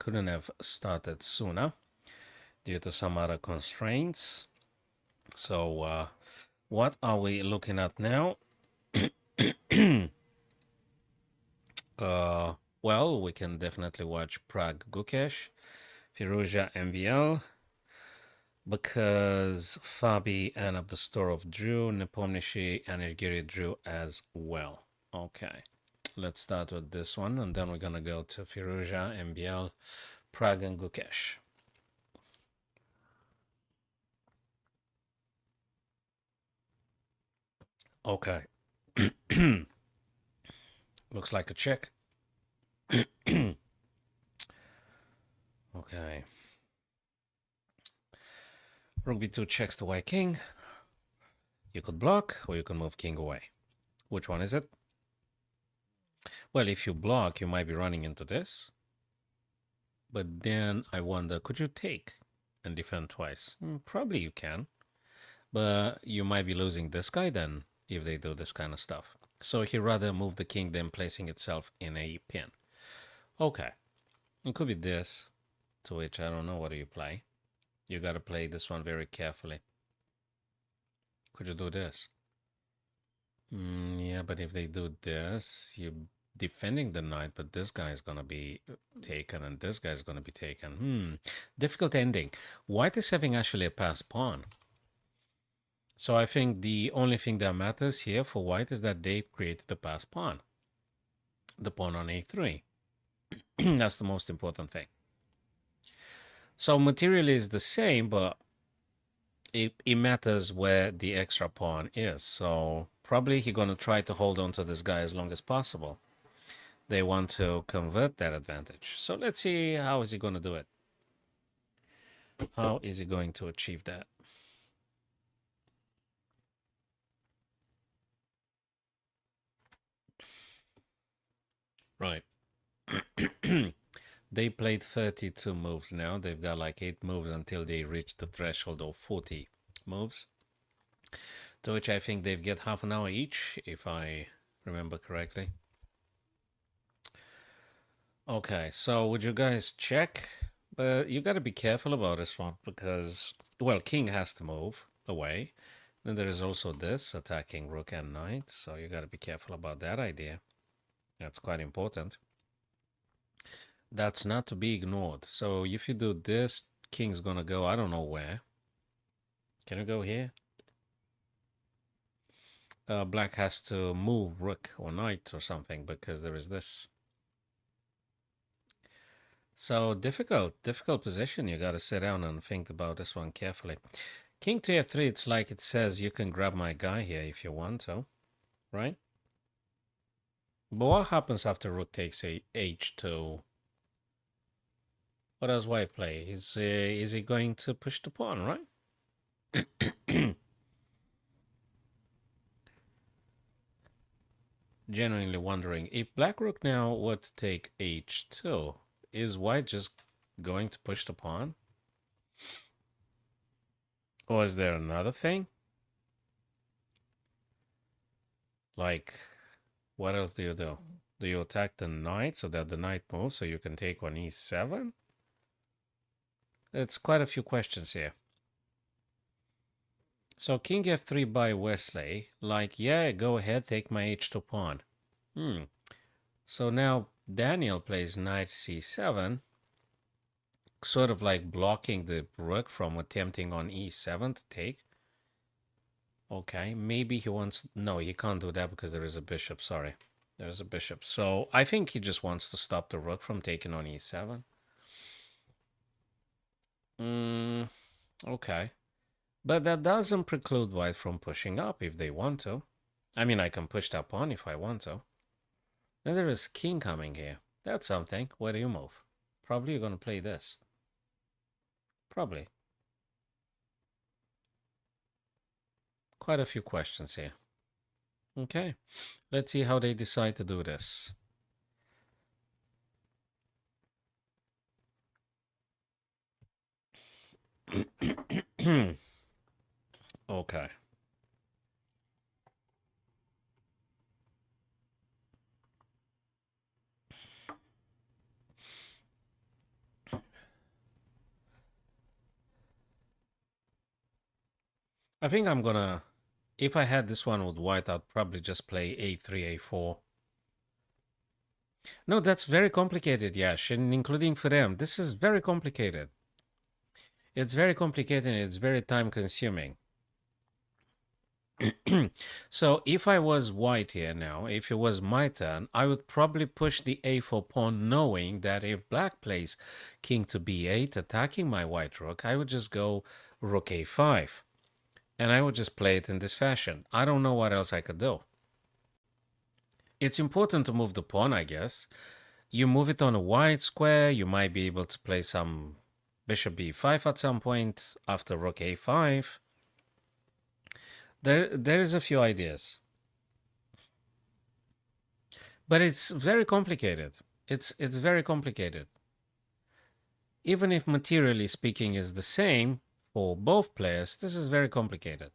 couldn't have started sooner due to some other constraints. So what are we looking at now? Well, we can definitely watch Prague Gukesh, Firouzja MVL, because Fabi and Abdustorov drew, Nepomniachtchi and Izhgiri drew as well. Okay, let's start with this one, and then we're gonna go to Firouzja, MBL, Prague, and Gukesh. Okay, looks like a check. Okay. Rook b2 checks the white king. You could block, or you can move king away. Which one is it? Well, if you block, you might be running into this. But then I wonder, could you take and defend twice? Probably you can. But you might be losing this guy then, if they do this kind of stuff. So he'd rather move the king than placing itself in a pin. Okay. It could be this, to which I don't know what do you play. You got to play this one very carefully. Could you do this? Yeah, but if they do this, you're defending the knight, but this guy is going to be taken and this guy is going to be taken. Difficult ending. White is having actually a passed pawn. So I think the only thing that matters here for white is that they created the passed pawn. The pawn on a3. That's the most important thing. So materially is the same, but it matters where the extra pawn is. So probably he's going to try to hold on to this guy as long as possible. They want to convert that advantage. So let's see how is he going to do it. How is he going to achieve that? Right. They played 32 moves now. They've got like 8 moves until they reach the threshold of 40 moves. To which I think they've got half an hour each, if I remember correctly. Okay, so would you guys check? But you got to be careful about this one because, well, king has to move away. Then there is also this attacking rook and knight, so you got to be careful about that idea. That's quite important. That's not to be ignored. So if you do this, king's gonna go I don't know where. Can you go here? Black has to move rook or knight or something because there is this. So difficult position. You got to sit down and think about this one carefully. King to f3, it's like it says you can grab my guy here if you want to, right? But what happens after rook takes a h2? What does white play? Is he going to push the pawn, right? Genuinely wondering, if black rook now were to take h2, is white just going to push the pawn? Or is there another thing? Like, what else do you do? Do you attack the knight so that the knight moves so you can take on e7? It's quite a few questions here. So king f3 by Wesley, like, yeah, go ahead, take my h2 pawn. So now Daniel plays knight c7, sort of like blocking the rook from attempting on e7 to take. Okay, maybe he wants... No, he can't do that because there is a bishop, sorry. There's a bishop. So I think he just wants to stop the rook from taking on e7. Okay. But that doesn't preclude white from pushing up if they want to. I mean, I can push that pawn if I want to. Then there is king coming here. That's something. Where do you move? Probably you're going to play this. Probably. Quite a few questions here. Okay. Let's see how they decide to do this. Okay. I think I'm gonna, if I had this one with white, I'd probably just play a3, a4. No, that's very complicated, Yash, and including for them. This is very complicated. It's very complicated and it's very time consuming. So if I was white here now, if it was my turn, I would probably push the a4 pawn, knowing that if black plays king to b8, attacking my white rook, I would just go rook a5. And I would just play it in this fashion. I don't know what else I could do. It's important to move the pawn, I guess. You move it on a white square, you might be able to play some bishop b5 at some point after rook a5. There is a few ideas. But it's very complicated. It's very complicated. Even if materially speaking is the same for both players, this is very complicated.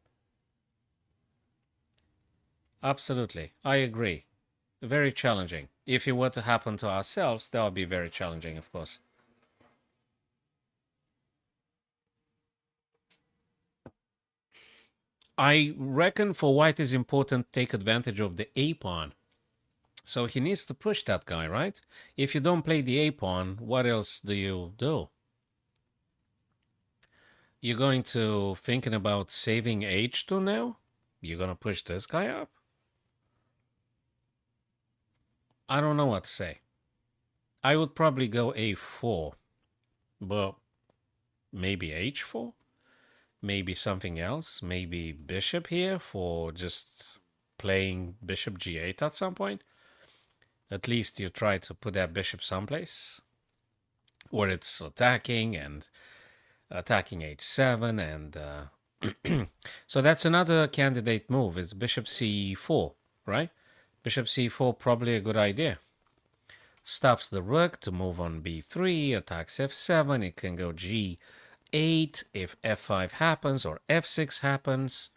Absolutely. I agree. Very challenging. If it were to happen to ourselves, that would be very challenging, of course. I reckon for white is important to take advantage of the a pawn. So he needs to push that guy, right? If you don't play the a pawn, what else do you do? You're going to thinking about saving h2 now? You're going to push this guy up? I don't know what to say. I would probably go a4, but maybe h4? Maybe something else? Maybe bishop here for just playing bishop g8 at some point? At least you try to put that bishop someplace where it's attacking and attacking h7 and so that's another candidate move. It's bishop c4, right? Bishop c4 probably a good idea. Stops the rook to move on b3, attacks f7. It can go g8 if f5 happens or f6 happens.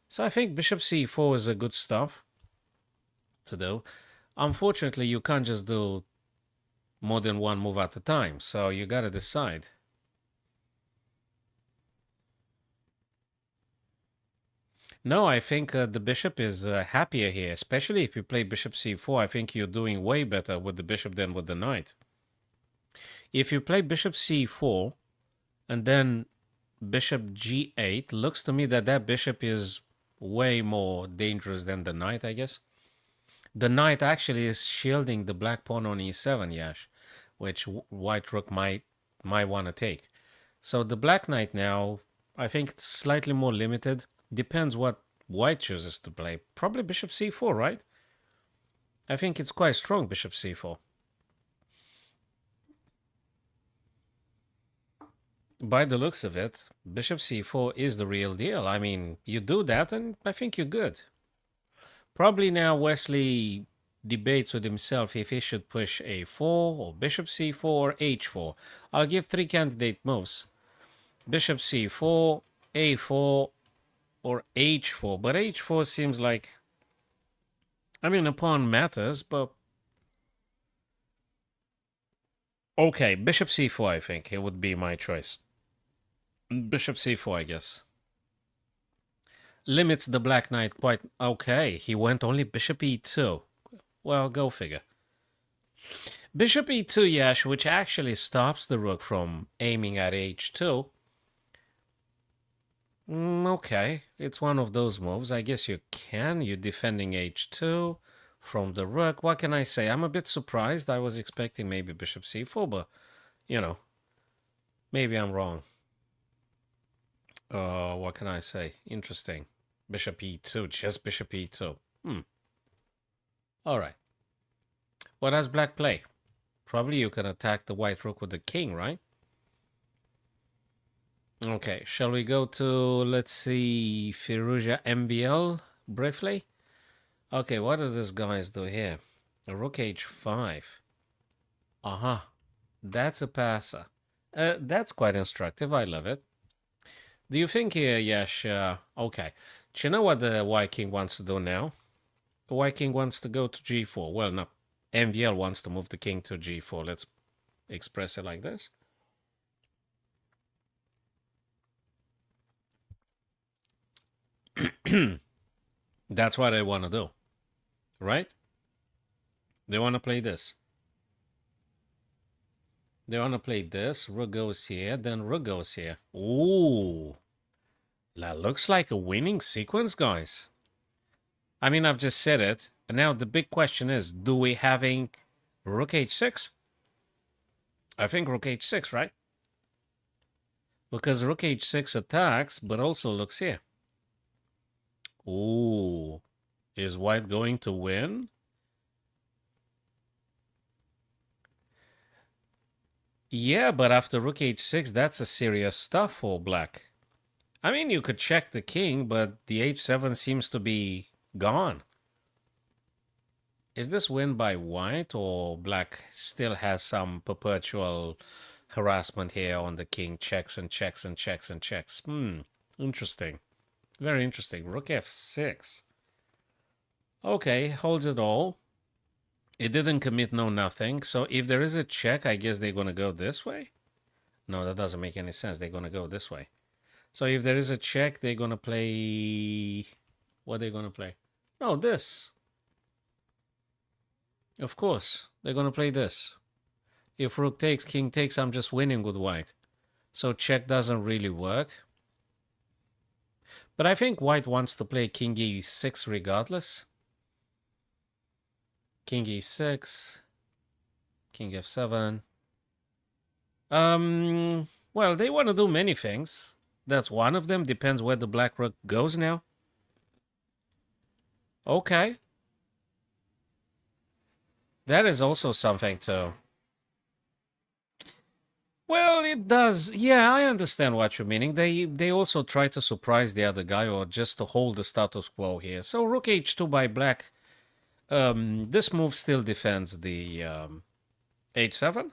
So I think bishop c4 is a good stuff to do. Unfortunately, you can't just do more than one move at a time, so you got to decide. No, I think the bishop is happier here, especially if you play bishop c4. I think you're doing way better with the bishop than with the knight. If you play bishop c4 and then bishop g8, looks to me that that bishop is way more dangerous than the knight, I guess. The knight actually is shielding the black pawn on e7, Yash, which white rook might want to take. So the black knight now, I think it's slightly more limited. Depends what white chooses to play. Probably bishop c4, right? I think it's quite strong, bishop c4. By the looks of it, bishop c4 is the real deal. I mean, you do that and I think you're good. Probably now Wesley debates with himself if he should push a4 or bishop c4 or h4. I'll give three candidate moves. Bishop c4, a4, or h4. But h4 seems like, I mean, a pawn matters, but okay, bishop c4, I think it would be my choice. Bishop c4, I guess. Limits the black knight quite okay. He went only bishop e2. Well, go figure. Bishop e2, Yash, which actually stops the rook from aiming at h2. Okay, it's one of those moves. I guess you can. You're defending h2 from the rook. What can I say? I'm a bit surprised. I was expecting maybe bishop c4, but, you know, maybe I'm wrong. What can I say? Interesting. Bishop e2, just bishop e2. All right. What does black play? Probably you can attack the white rook with the king, right? Okay, shall we go to, let's see, Firouzja MVL briefly? Okay, what do these guys do here? A rook h5. Aha, that's a passer. That's quite instructive. I love it. Do you think here, Yash? Okay. Do you know what the white king wants to do now? The white king wants to go to g4. Well, no. MVL wants to move the king to g4. Let's express it like this. That's what I want to do, right? They want to play this. They want to play this. Rook goes here, then rook goes here. Ooh. That looks like a winning sequence, guys. I mean, I've just said it. And now the big question is, do we having rook h6? I think rook h6, right? Because rook h6 attacks, but also looks here. Ooh. Is white going to win? Yeah, but after rook h6, that's a serious stuff for black. I mean, you could check the king, but the h7 seems to be gone. Is this win by white, or black still has some perpetual harassment here on the king? Checks and checks and checks and checks. Interesting. Very interesting. Rook f6. Okay, holds it all. It didn't commit no nothing. So if there is a check, I guess they're going to go this way? No, that doesn't make any sense. They're going to go this way. So if there is a check, they're going to play... What are they going to play? No, this. Of course. They're going to play this. If rook takes, king takes, I'm just winning with white. So check doesn't really work. But I think white wants to play king e6 regardless. King e6. King f7. Well, they want to do many things. That's one of them. Depends where the black rook goes now. Okay. That is also something too. Well, it does. Yeah, I understand what you're meaning. They also try to surprise the other guy or just to hold the status quo here. So rook h2 by black. This move still defends the h7.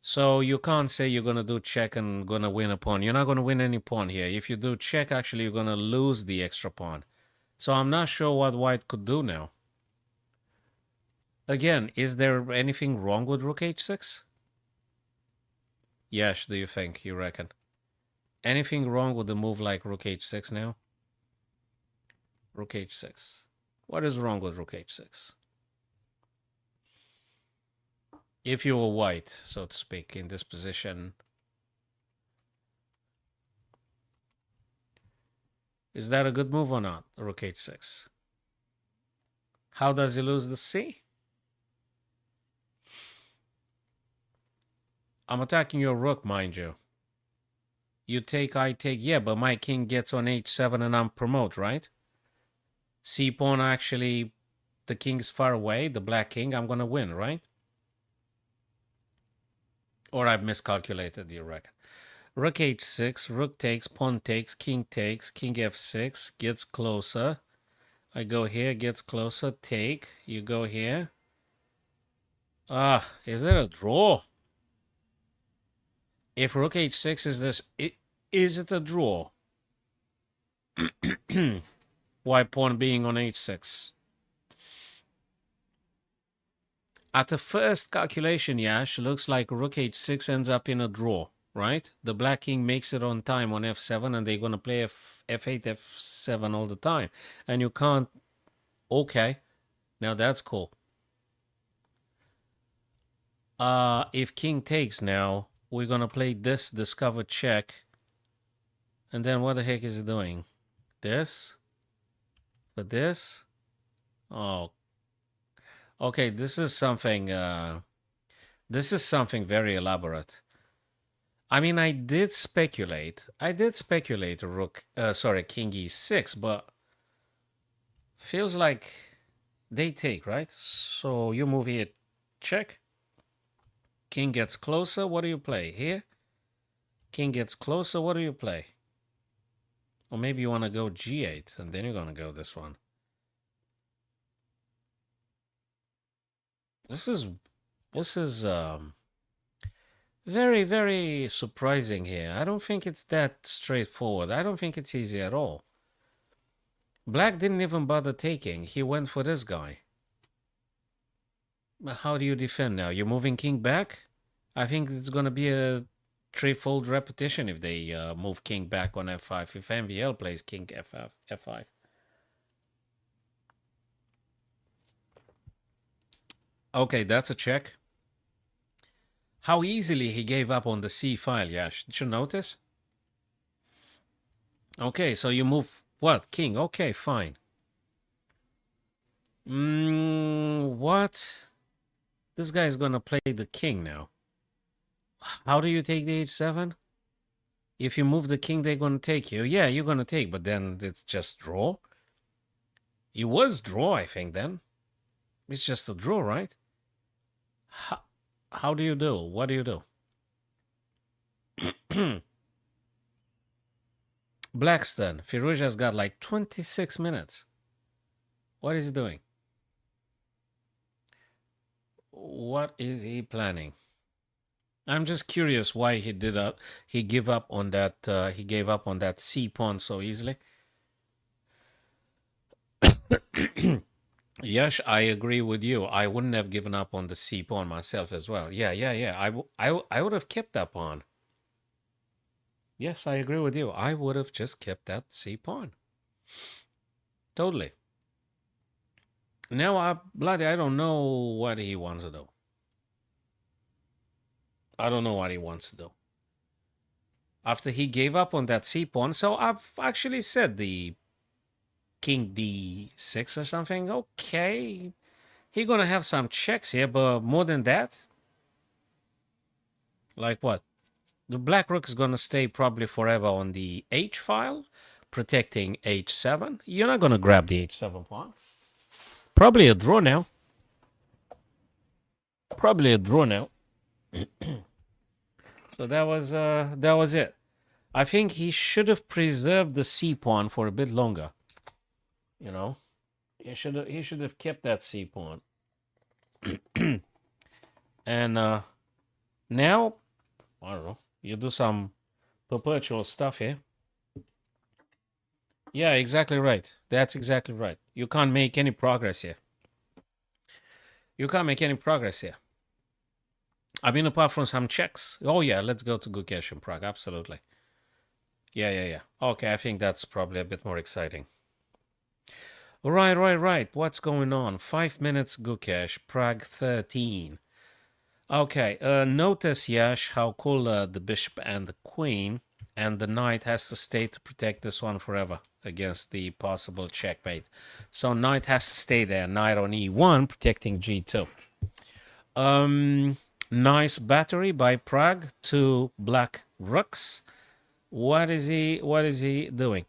So you can't say you're going to do check and going to win a pawn. You're not going to win any pawn here. If you do check, actually, you're going to lose the extra pawn. So I'm not sure what white could do now. Again, is there anything wrong with rook h6? Yes, do you think? You reckon? Anything wrong with a move like rook h6 now? Rook h6. What is wrong with rook h6? If you were white, so to speak, in this position, is that a good move or not, rook h6? How does he lose the c? I'm attacking your rook, mind you. You take, I take, yeah, but my king gets on h7 and I'm promote, right? C pawn, actually, the king's far away, the black king, I'm going to win, right? Or I've miscalculated, you reckon? Rook h6, rook takes, pawn takes, king f6, gets closer. I go here, gets closer, take. You go here. Is there a draw? If rook h6 is this, is it a draw? Why pawn being on h6? At the first calculation, Yash, looks like rook h6 ends up in a draw, right? The black king makes it on time on f7, and they're going to play f8, f7 all the time. And you can't... Okay. Now that's cool. If king takes now, we're going to play this discover check. And then what the heck is it doing? This? For this? Oh. Okay, this is something very elaborate. I mean, I did speculate rook, king e6, but feels like they take, right? So you move here, check. King gets closer, what do you play? Here? King gets closer, what do you play? Or maybe you want to go g8, and then you're going to go this one. This is very, very surprising here. I don't think it's that straightforward. I don't think it's easy at all. Black didn't even bother taking. He went for this guy. How do you defend now? You're moving king back? I think it's going to be a threefold repetition if they move king back on f5. If MVL plays king f5. Okay, that's a check. How easily he gave up on the c file, Yash. Did you notice? Okay, so you move what? King. Okay, fine. What? This guy is gonna play the king now. How do you take the h7? If you move the king, they're gonna take you. Yeah, you're gonna take, but then it's just draw. It was draw, I think, then. It's just a draw, right? How do you do? What do you do? Blackstone. Firouja's got like 26 minutes. What is he doing? What is he planning? I'm just curious why he did that. He gave up on that. He gave up on that c pawn so easily. Yes, I agree with you. I wouldn't have given up on the c pawn myself as well. Yeah. I would have kept that pawn. Yes, I agree with you. I would have just kept that c pawn. Totally. Now, I don't know what he wants to do. I don't know what he wants to do. After he gave up on that c pawn, so I've actually said the king d6 or something. Okay, he gonna have some checks here, but more than that, like what? The black rook is gonna stay probably forever on the h file, protecting h7. You're not gonna grab the h7 pawn. Probably a draw now. Probably a draw now. So that was it. I think he should have preserved the c pawn for a bit longer. You know, he should have kept that c pawn. And now, I don't know. You do some perpetual stuff here. Yeah, exactly right. That's exactly right. You can't make any progress here. You can't make any progress here. I mean, apart from some checks. Oh, yeah, let's go to Gukesh in Prague. Absolutely. Yeah. Okay, I think that's probably a bit more exciting. Right. What's going on? 5 minutes, Gukesh. Prague 13. Okay, notice, Yash, how cool the bishop and the queen and the knight has to stay to protect this one forever against the possible checkmate. So knight has to stay there. Knight on e1, protecting g2. Nice battery by Prague. 2 black rooks. What is he doing?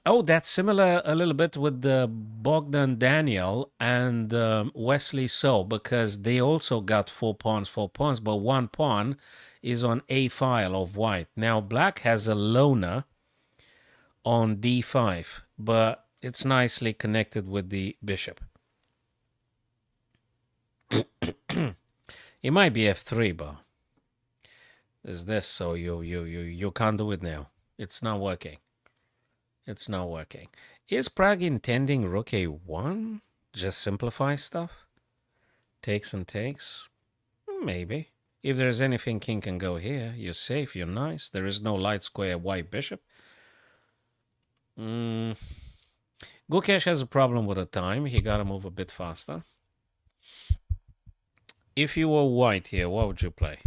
Oh, that's similar a little bit with the Bogdan Daniel and Wesley So, because they also got 4 pawns, but 1 pawn is on a file of white. Now, black has a loner on d5, but it's nicely connected with the bishop. It might be f3, but there's this, so you can't do it now. It's not working. It's not working. Is Prague intending rook a1? Just simplify stuff? Takes and takes? Maybe. If there's anything, king can go here. You're safe, you're nice. There is no light square white bishop. Gukesh has a problem with the time. He gotta move a bit faster. If you were white here, what would you play?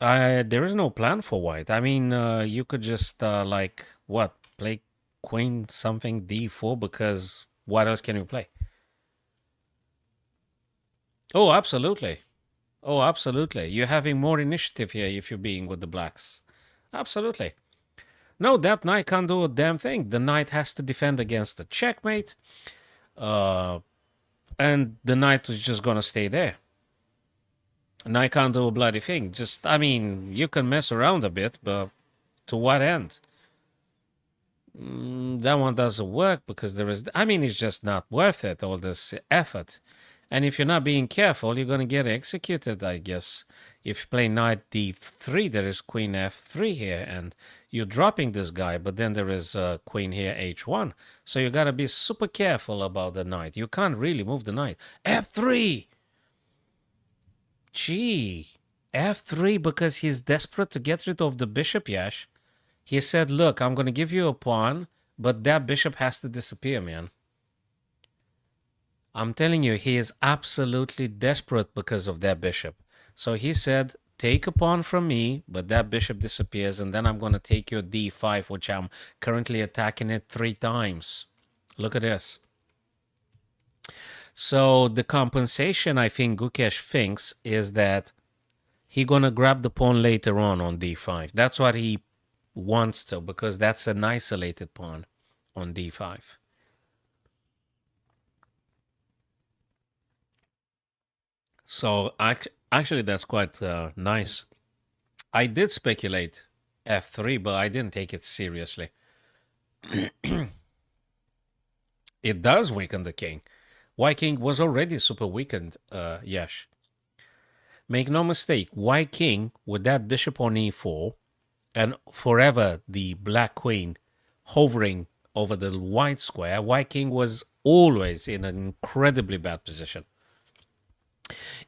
There is no plan for white. I mean, you could just, play queen something d4, because what else can you play? Oh, absolutely. You're having more initiative here if you're being with the blacks. Absolutely. No, that knight can't do a damn thing. The knight has to defend against the checkmate. And the knight is just going to stay there. And I can't do a bloody thing. You can mess around a bit, but to what end? That one doesn't work because it's just not worth it, all this effort. And if you're not being careful, you're going to get executed, I guess. If you play knight d3, there is queen f3 here, and you're dropping this guy, but then there is queen here h1. So you got to be super careful about the knight. You can't really move the knight. f3! Gee, f3 because he's desperate to get rid of the bishop, Yash. He said, look, I'm going to give you a pawn, but that bishop has to disappear, man. I'm telling you, he is absolutely desperate because of that bishop. So he said, take a pawn from me, but that bishop disappears, and then I'm going to take your d5, which I'm currently attacking it 3 times. Look at this. So the compensation, I think Gukesh thinks, is that he's going to grab the pawn later on d5. That's what he wants to, because that's an isolated pawn on d5. So actually, that's quite nice. I did speculate f3, but I didn't take it seriously. It does weaken the king. White king was already super weakened, Yash. Make no mistake, white king with that bishop on e4 and forever the black queen hovering over the white square, white king was always in an incredibly bad position.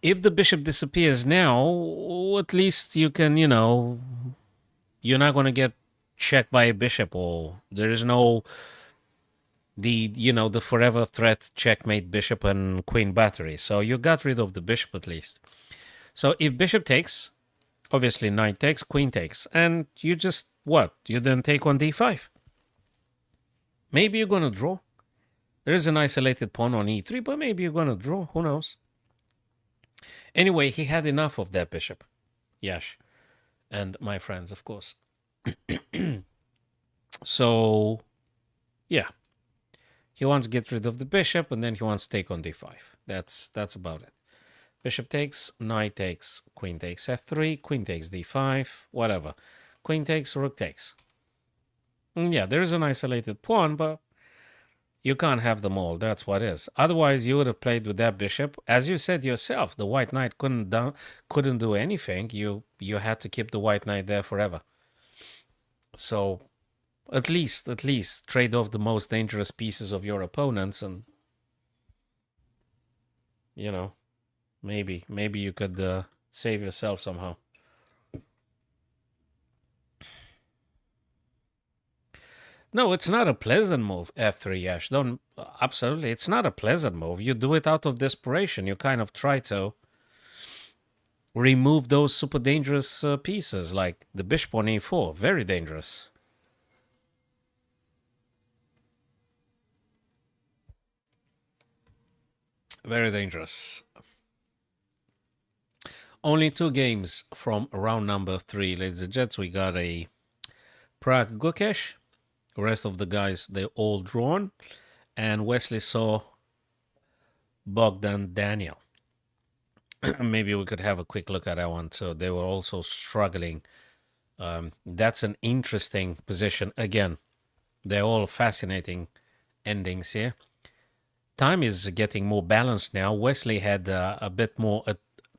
If the bishop disappears now, at least you can, you're not going to get checked by a bishop, or there is no the forever threat checkmate bishop and queen battery. So you got rid of the bishop at least. So if bishop takes, obviously knight takes, queen takes, and you just what? You then take on d5. Maybe you're going to draw. There is an isolated pawn on e3, but maybe you're going to draw. Who knows? Anyway, he had enough of that bishop. Yash. And my friends, of course. So, yeah. He wants to get rid of the bishop, and then he wants to take on d5. That's about it. Bishop takes, knight takes, queen takes f3, queen takes d5, whatever. Queen takes, rook takes. Yeah, there is an isolated pawn, but you can't have them all. That's what is. Otherwise, you would have played with that bishop. As you said yourself, the white knight couldn't do anything. You had to keep the white knight there forever. So at least trade off the most dangerous pieces of your opponents, and maybe you could save yourself somehow. No, it's not a pleasant move, f3, Ash. Don't, absolutely, it's not a pleasant move. You do it out of desperation. You kind of try to remove those super dangerous pieces, like the bishop on e4. Very dangerous. Very dangerous. Only 2 games from round number 3, ladies and gents. We got a Prague Gukesh. The rest of the guys, they're all drawn. And Wesley saw Bogdan Daniel. Maybe we could have a quick look at that one. So they were also struggling. That's an interesting position. Again, they're all fascinating endings here. Time is getting more balanced now. Wesley had a bit more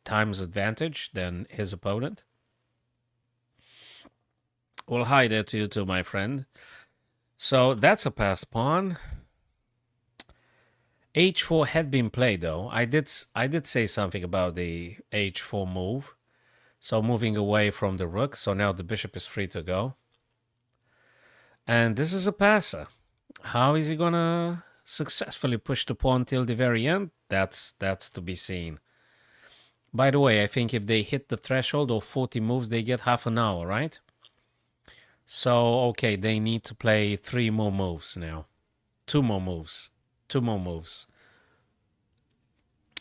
times advantage than his opponent. Well, hi there to you too, my friend. So that's a passed pawn. h4 had been played, though. I did say something about the h4 move. So moving away from the rook. So now the bishop is free to go. And this is a passer. How is he going to successfully push the pawn till the very end? That's to be seen. By the way, I think if they hit the threshold of 40 moves, they get half an hour, right? So, okay, they need to play 3 more moves now. 2 more moves. 2 more moves.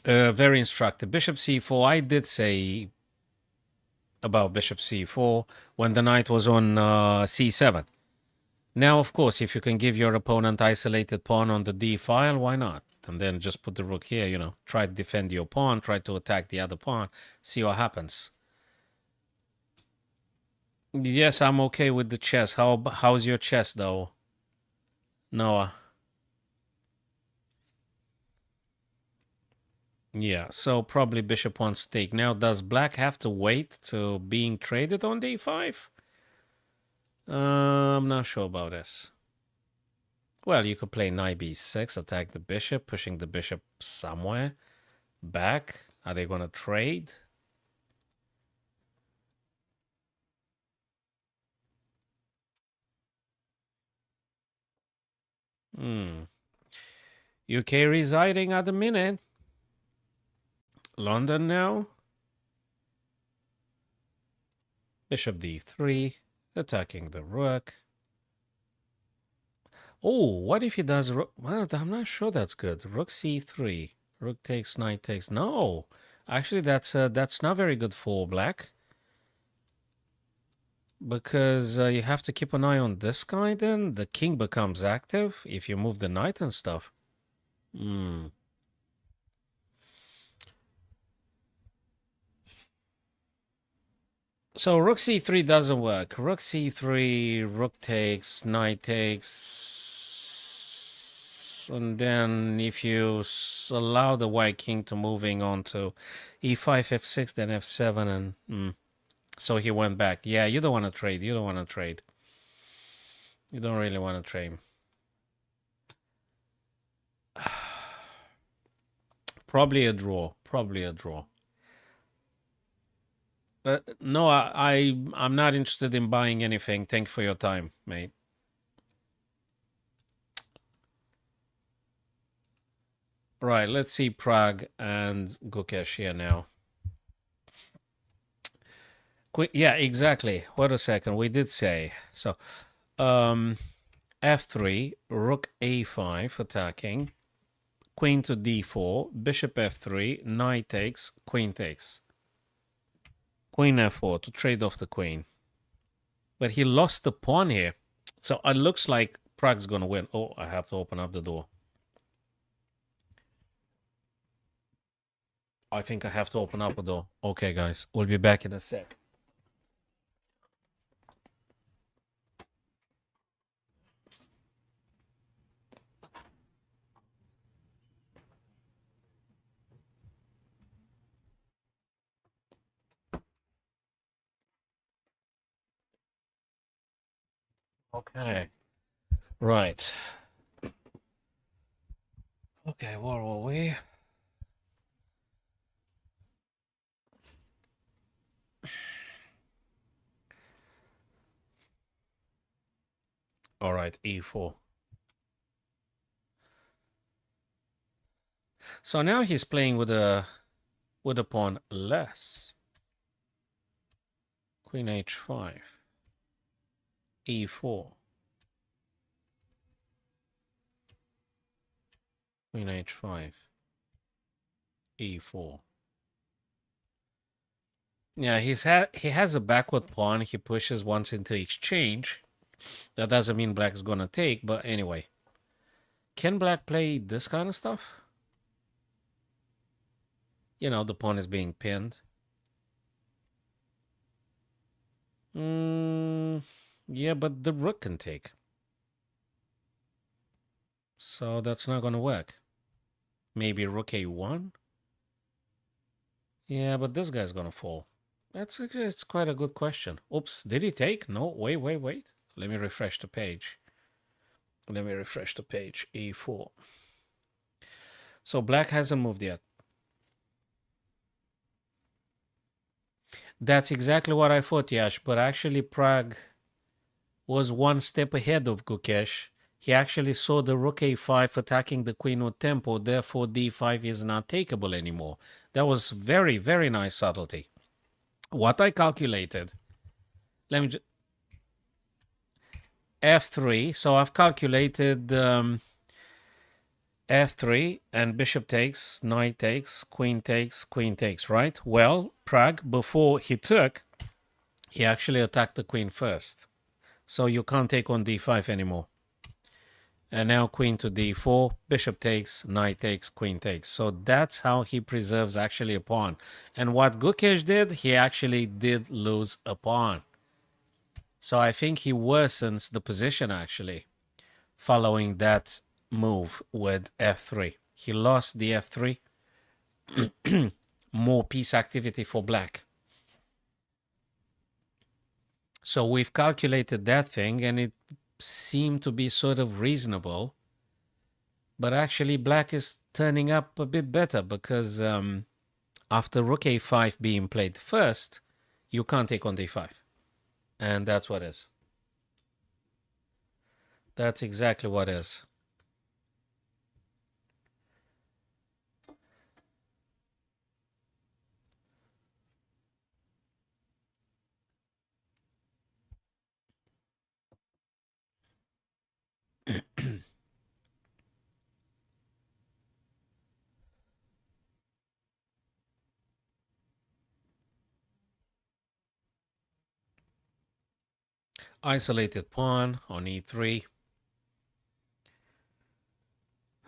Very instructive. Bishop c4, I did say about bishop c4 when the knight was on c7. Now, of course, if you can give your opponent isolated pawn on the d file, why not? And then just put the rook here, try to defend your pawn, try to attack the other pawn, see what happens. Yes, I'm okay with the chess. How's your chess, though, Noah? Yeah, so probably bishop wants to take. Now, does black have to wait to being traded on d5? I'm not sure about this. Well, you could play knight b6, attack the bishop, pushing the bishop somewhere back. Are they going to trade? UK residing at the minute. London now. Bishop d3, attacking the rook. Oh, what if he does rook? Well, I'm not sure that's good. Rook c3. Rook takes, knight takes. No, actually, that's not very good for black. Because you have to keep an eye on this guy then. The king becomes active if you move the knight and stuff. So rook c3 doesn't work. Rook c3, rook takes, knight takes. And then if you allow the white king to moving on to e5, f6, then f7, and so he went back. Yeah, you don't want to trade. You don't want to trade. You don't really want to trade. Probably a draw. Probably a draw. No, I'm not interested in buying anything. Thank you for your time, mate. Right, let's see Prague and Gukesh here now. Yeah, exactly. Wait a second. We did say so. F3, Rook A5 attacking, Queen to D4, Bishop F3, Knight takes, Queen takes, Queen F4 to trade off the Queen. But he lost the pawn here, so it looks like Prague's gonna win. Oh, I have to open up the door. I think I have to open up a door. Okay, guys, we'll be back in a sec. Okay. Right. Okay, where were we? All right, E4. So now he's playing with a pawn less. Queen H5. E4. Queen H5. E4. Yeah, he has a backward pawn. He pushes once into exchange. That doesn't mean black is gonna take, but anyway. Can black play this kind of stuff? You know, the pawn is being pinned. Yeah, but the rook can take. So that's not gonna work. Maybe rook a1? Yeah, but this guy's gonna fall. It's quite a good question. Oops, did he take? No, wait. Let me refresh the page. E4. So black hasn't moved yet. That's exactly what I thought, Yash. But actually, Prague was one step ahead of Gukesh. He actually saw the rook a5 attacking the queen with tempo. Therefore, d5 is not takeable anymore. That was very, very nice subtlety. What I calculated, let me just, f3. So I've calculated f3 and bishop takes, knight takes, queen takes, right? Well, Prague, before he took, he actually attacked the queen first. So you can't take on d5 anymore. And now queen to d4, bishop takes, knight takes, queen takes. So that's how he preserves actually a pawn. And what Gukesh did, he actually did lose a pawn. So I think he worsens the position actually following that move with f3. He lost the f3. More piece activity for black. So we've calculated that thing and it seemed to be sort of reasonable. But actually black is turning up a bit better because after rook a5 being played first, you can't take on d5. And that's what is. That's exactly what is. Isolated pawn on e3.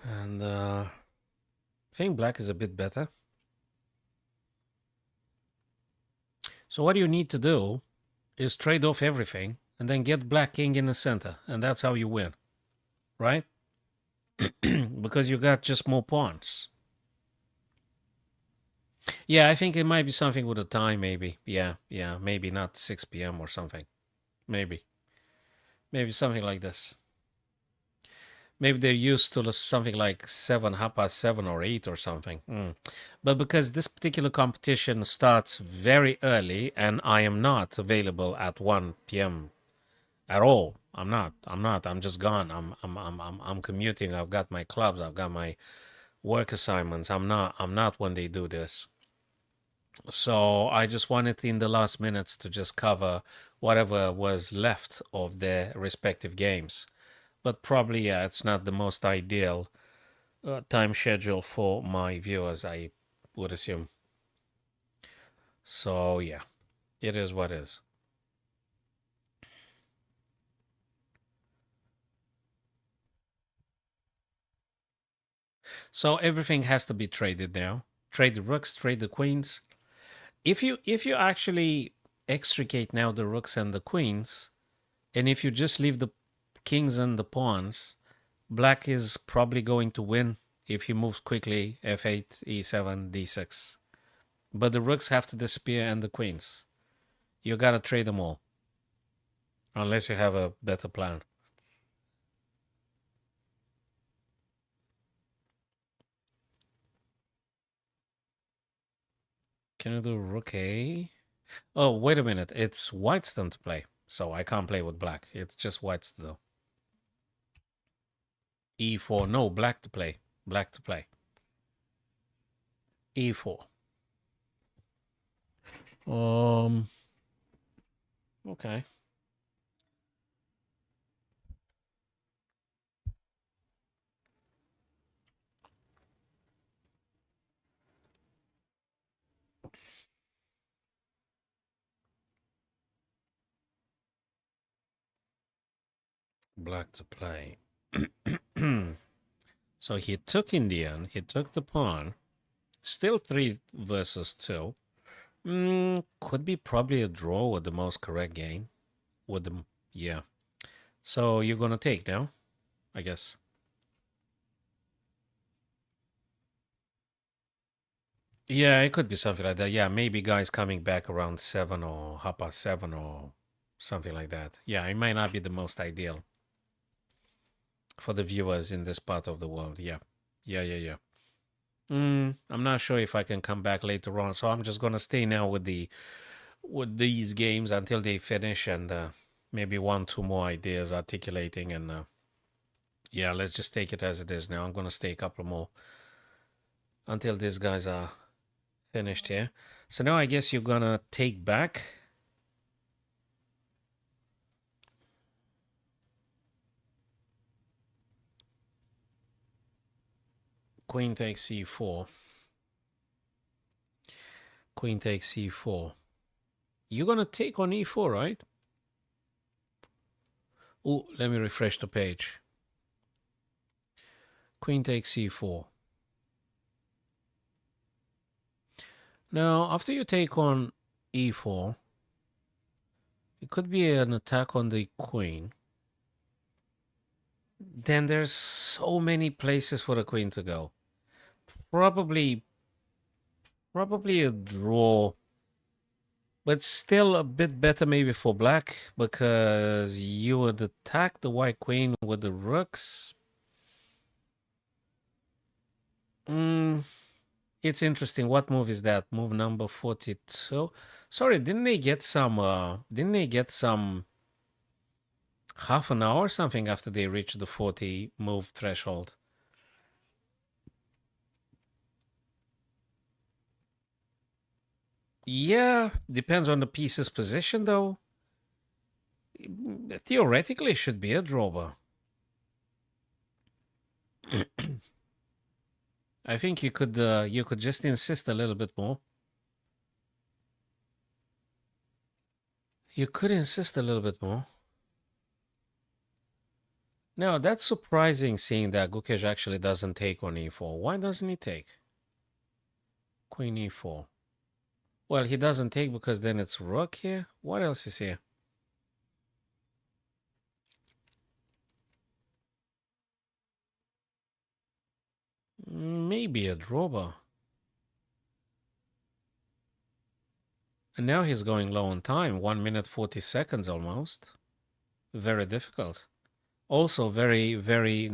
And I think black is a bit better. So what you need to do is trade off everything and then get black king in the center. And that's how you win, right? Because you got just more pawns. Yeah, I think it might be something with the time, maybe. Yeah, maybe not 6 p.m. or something. Maybe something like this. Maybe they're used to something like 7, 7:30 or 8 or something. But because this particular competition starts very early and I am not available at 1 p.m. at all. I'm not. I'm just gone. I'm commuting. I've got my clubs. I've got my work assignments. I'm not when they do this. So I just wanted in the last minutes to just cover whatever was left of their respective games. But probably, yeah, it's not the most ideal time schedule for my viewers, I would assume. So, yeah, it is what it is. So everything has to be traded now. Trade the rooks, trade the queens. If you actually extricate now the rooks and the queens, and if you just leave the kings and the pawns, black is probably going to win if he moves quickly, f8, e7, d6. But the rooks have to disappear and the queens. You gotta trade them all. Unless you have a better plan. Can you do rook A? Oh, wait a minute. It's white's turn to play. So I can't play with black. It's just white's to do. E4. No, black to play. Black to play. E4. Okay. Black to play. So he took Indian. He took the pawn. Still 3 versus 2. Could be probably a draw with the most correct game. With the yeah. So you're gonna take now, I guess. Yeah, it could be something like that. Yeah, maybe guys coming back around 7 or 7:30 or something like that. Yeah, it might not be the most ideal for the viewers in this part of the world. Yeah, yeah. I'm not sure if I can come back later on, so I'm just gonna stay now with these games until they finish and maybe 1, 2 more ideas articulating and yeah, let's just take it as it is now. I'm gonna stay a couple more until these guys are finished here. So now I guess you're gonna take back. Queen takes c4. Queen takes c4. You're gonna take on e4, right? Oh, let me refresh the page. Queen takes c4. Now, after you take on e4, it could be an attack on the queen. Then there's so many places for the queen to go. Probably a draw, but still a bit better maybe for black because you would attack the white queen with the rooks. It's interesting. What move is that? Move number 42. Sorry, didn't they get some half an hour or something after they reached the 40 move threshold? Yeah, depends on the piece's position though. Theoretically, it should be a draw. I think you could just insist a little bit more. You could insist a little bit more. Now, that's surprising seeing that Gukesh actually doesn't take on e4. Why doesn't he take? Queen e4. Well, he doesn't take because then it's rook here. What else is here? Maybe a drawbar. And now he's going low on time. 1 minute 40 seconds almost. Very difficult. Also very, very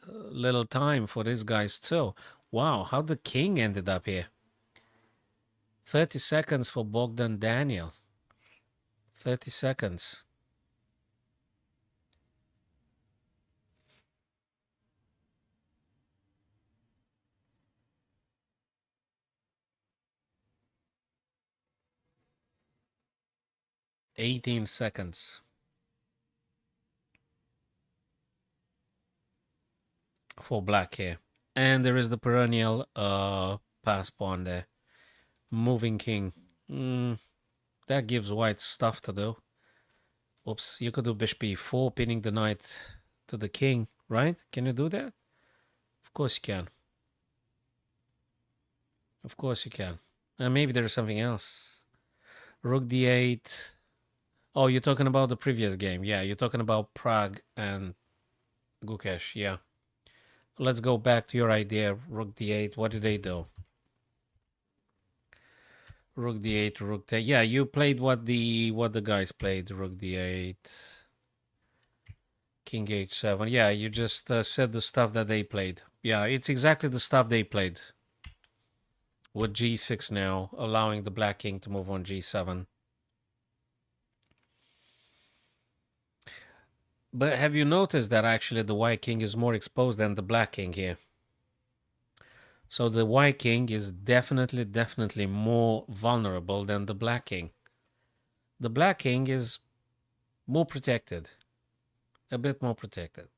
little time for these guys too. Wow, how the king ended up here. 30 seconds for Bogdan Daniel. 30 seconds. $18 seconds for black here. And there is the perennial pass pawn there. Moving king. That gives white stuff to do. Oops, you could do bishop e4, pinning the knight to the king, right? Can you do that? Of course you can. Of course you can. And maybe there's something else. Rook d8. Oh, you're talking about the previous game. Yeah, you're talking about Prague and Gukesh. Yeah. Let's go back to your idea. Rook d8. What did they do? Rook d8, rook d8. Yeah, you played what the guys played. Rook d8, king h7. Yeah, you just said the stuff that they played. Yeah, it's exactly the stuff they played. With g6 now, allowing the black king to move on g7. But have you noticed that actually the white king is more exposed than the black king here? So the white king is definitely more vulnerable than the black king. The black king is more protected. A bit more protected.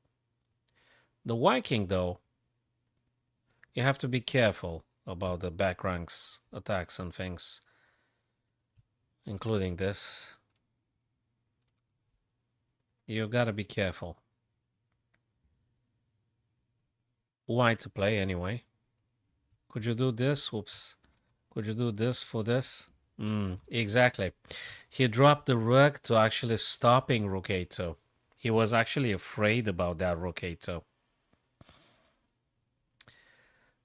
The white king, though, you have to be careful about the back ranks attacks and things, including this. You gotta be careful. White to play anyway. Could you do this? Whoops. Could you do this for this? Exactly. He dropped the rook to actually stopping rook a2. He was actually afraid about that rook a2.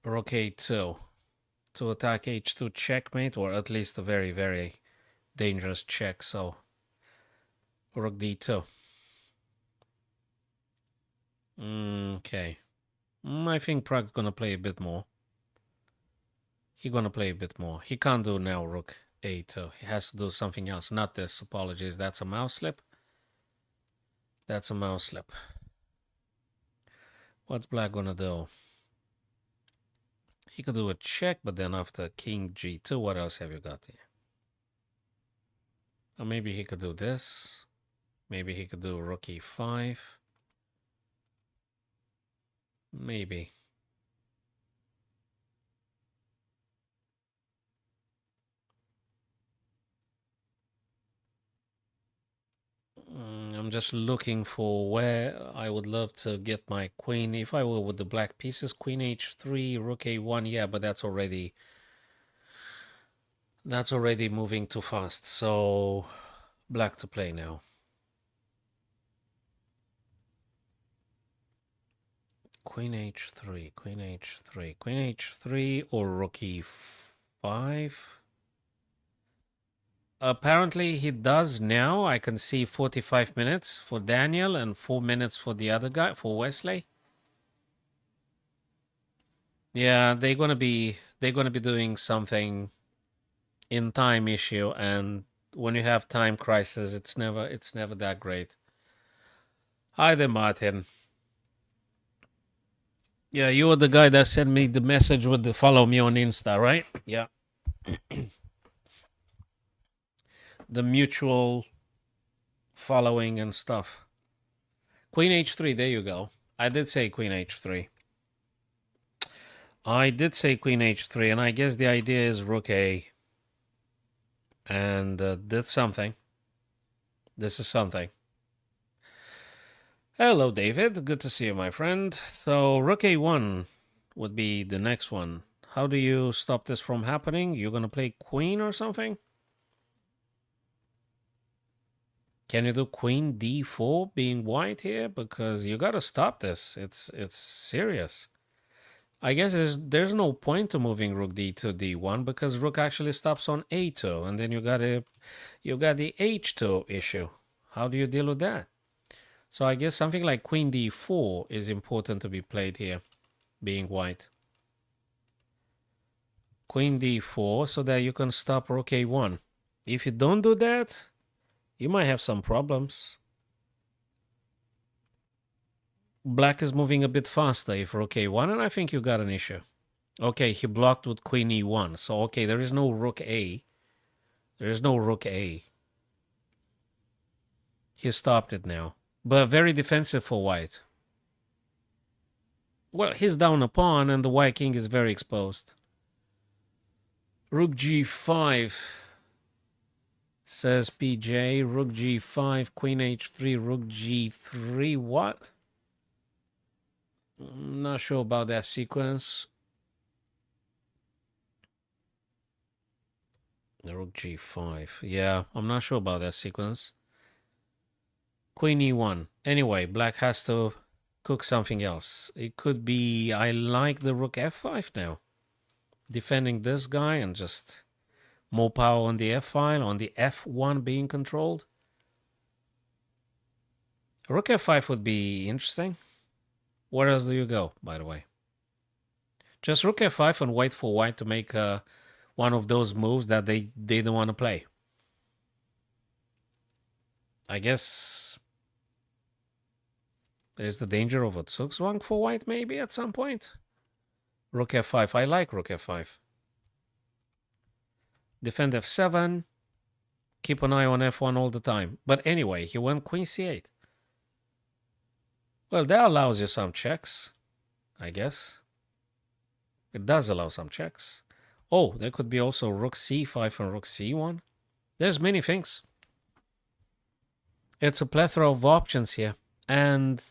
Rook a2 to attack h2 checkmate, or at least a very, very dangerous check. So rook d2. Okay. I think Prague's gonna play a bit more. He's gonna play a bit more. He can't do now rook a2. He has to do something else. Not this. Apologies. That's a mouse slip. That's a mouse slip. What's black gonna do? He could do a check, but then after king g2, what else have you got here? Or maybe he could do this. Maybe he could do rook e5. Maybe. I'm just looking for where I would love to get my queen. If I were with the black pieces, queen h3, rook a1, yeah, but that's already moving too fast. So black to play now. Queen h3, queen h3, queen h3, or rook e5. Apparently he does now. I can see 45 minutes for Daniel and 4 minutes for the other guy, for Wesley. Yeah, they're gonna be doing something in time issue, and when you have time crisis, it's never that great. Hi there, Martin. Yeah, you were the guy that sent me the message with the follow me on Insta, right? Yeah. The mutual following and stuff. Queen h3, there you go. I did say queen h3. I did say queen h3, and I guess the idea is rook a. And that's something. This is something. Hello, David. Good to see you, my friend. So, Rook A1 would be the next one. How do you stop this from happening? You're going to play Queen or something? Can you do Queen D4 being white here? Because you got to stop this. It's serious. I guess there's no point to moving Rook D to D1 because Rook actually stops on A2, and then you got the H2 issue. How do you deal with that? So I guess something like Queen D4 is important to be played here, being white. Queen D4 so that you can stop Rook A1. If you don't do that, you might have some problems. Black is moving a bit faster if Rook A1, and I think you got an issue. Okay, he blocked with Queen E1. So, okay, there is no Rook A. There is no Rook A. He stopped it now. But very defensive for white. Well, he's down a pawn, and the white king is very exposed. Rook G5, says PJ. Rook G5, Queen H3, Rook G3. What? I'm not sure about that sequence. Rook G5. Yeah, I'm not sure about that sequence. Queen E1. Anyway, black has to cook something else. It could be, I like the Rook F5 now. Defending this guy and just more power on the F file, on the F1 being controlled. Rook F5 would be interesting. Where else do you go, by the way? Just Rook F5 and wait for white to make one of those moves that they don't want to play. I guess there's the danger of a Zugzwang for white maybe at some point. Rook F5. I like Rook F5. Defend F7. Keep an eye on F1 all the time. But anyway, he went Queen C8. Well, that allows you some checks, I guess. It does allow some checks. Oh, there could be also Rook C5 and Rook C1. There's many things. It's a plethora of options here. And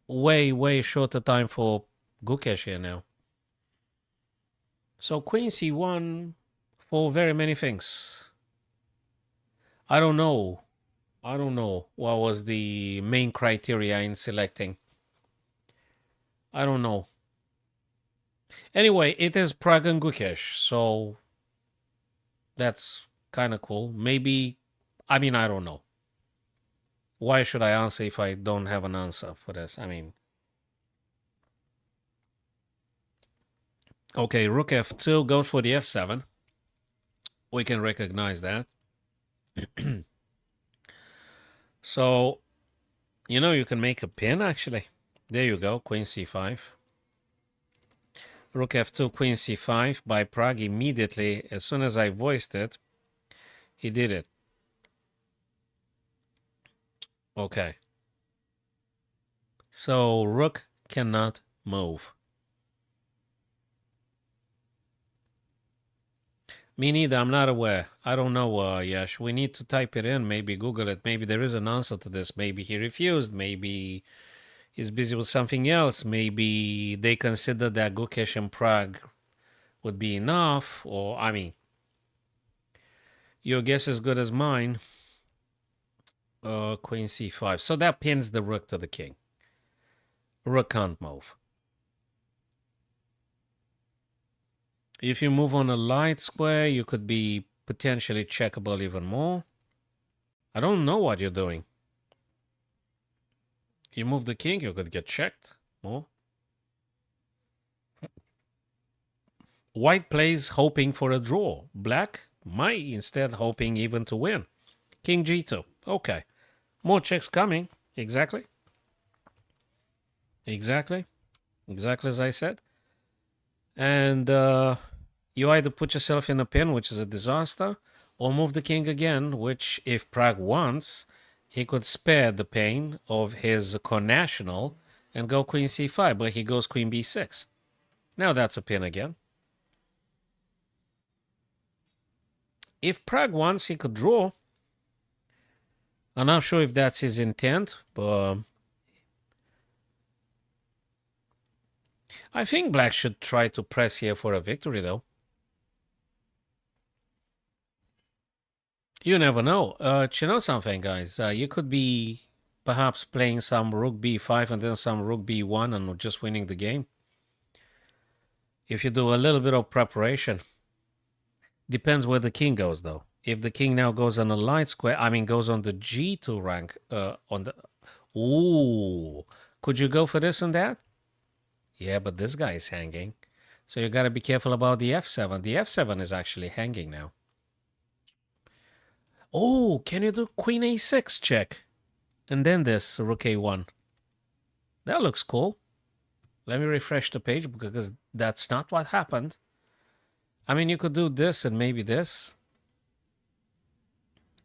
way, way shorter time for Gukesh here now. So Queen C1 for very many things. I don't know what was the main criteria in selecting. I don't know. Anyway, it is Prague and Gukesh, so that's kind of cool. Maybe, I mean, I don't know. Why should I answer if I don't have an answer for this? I mean, okay, Rook F2 goes for the F7. We can recognize that. So, you can make a pin, actually. There you go, Queen C5. Rook F2, Queen C5 by Prague immediately. As soon as I voiced it, he did it. Okay. So, Rook cannot move. Me neither. I'm not aware. I don't know, Yash. We need to type it in, maybe Google it. Maybe there is an answer to this. Maybe he refused. Maybe he's busy with something else. Maybe they consider that Gukesh and Prague would be enough. Or, I mean, your guess is as good as mine. Queen C5. So that pins the rook to the king. Rook can't move. If you move on a light square, you could be potentially checkable even more. I don't know what you're doing. You move the king, you could get checked more. White plays hoping for a draw. Black might instead hoping even to win. King G2. Okay. More checks coming. Exactly. Exactly as I said. And you either put yourself in a pin, which is a disaster, or move the king again, which if Prague wants, he could spare the pain of his connational and go Queen C5, but he goes Queen B6. Now that's a pin again. If Prague wants, he could draw. I'm not sure if that's his intent, but I think black should try to press here for a victory, though. You never know. You know something, guys? You could be perhaps playing some rook b5 and then some rook b1 and just winning the game. If you do a little bit of preparation. Depends where the king goes, though. If the king now goes on a light square, I mean, goes on the g2 rank, on the... Ooh, could you go for this and that? Yeah, but this guy is hanging. So you got to be careful about the f7. The f7 is actually hanging now. Oh, can you do queen a6 check? And then this rook a1. That looks cool. Let me refresh the page because that's not what happened. I mean, you could do this and maybe this.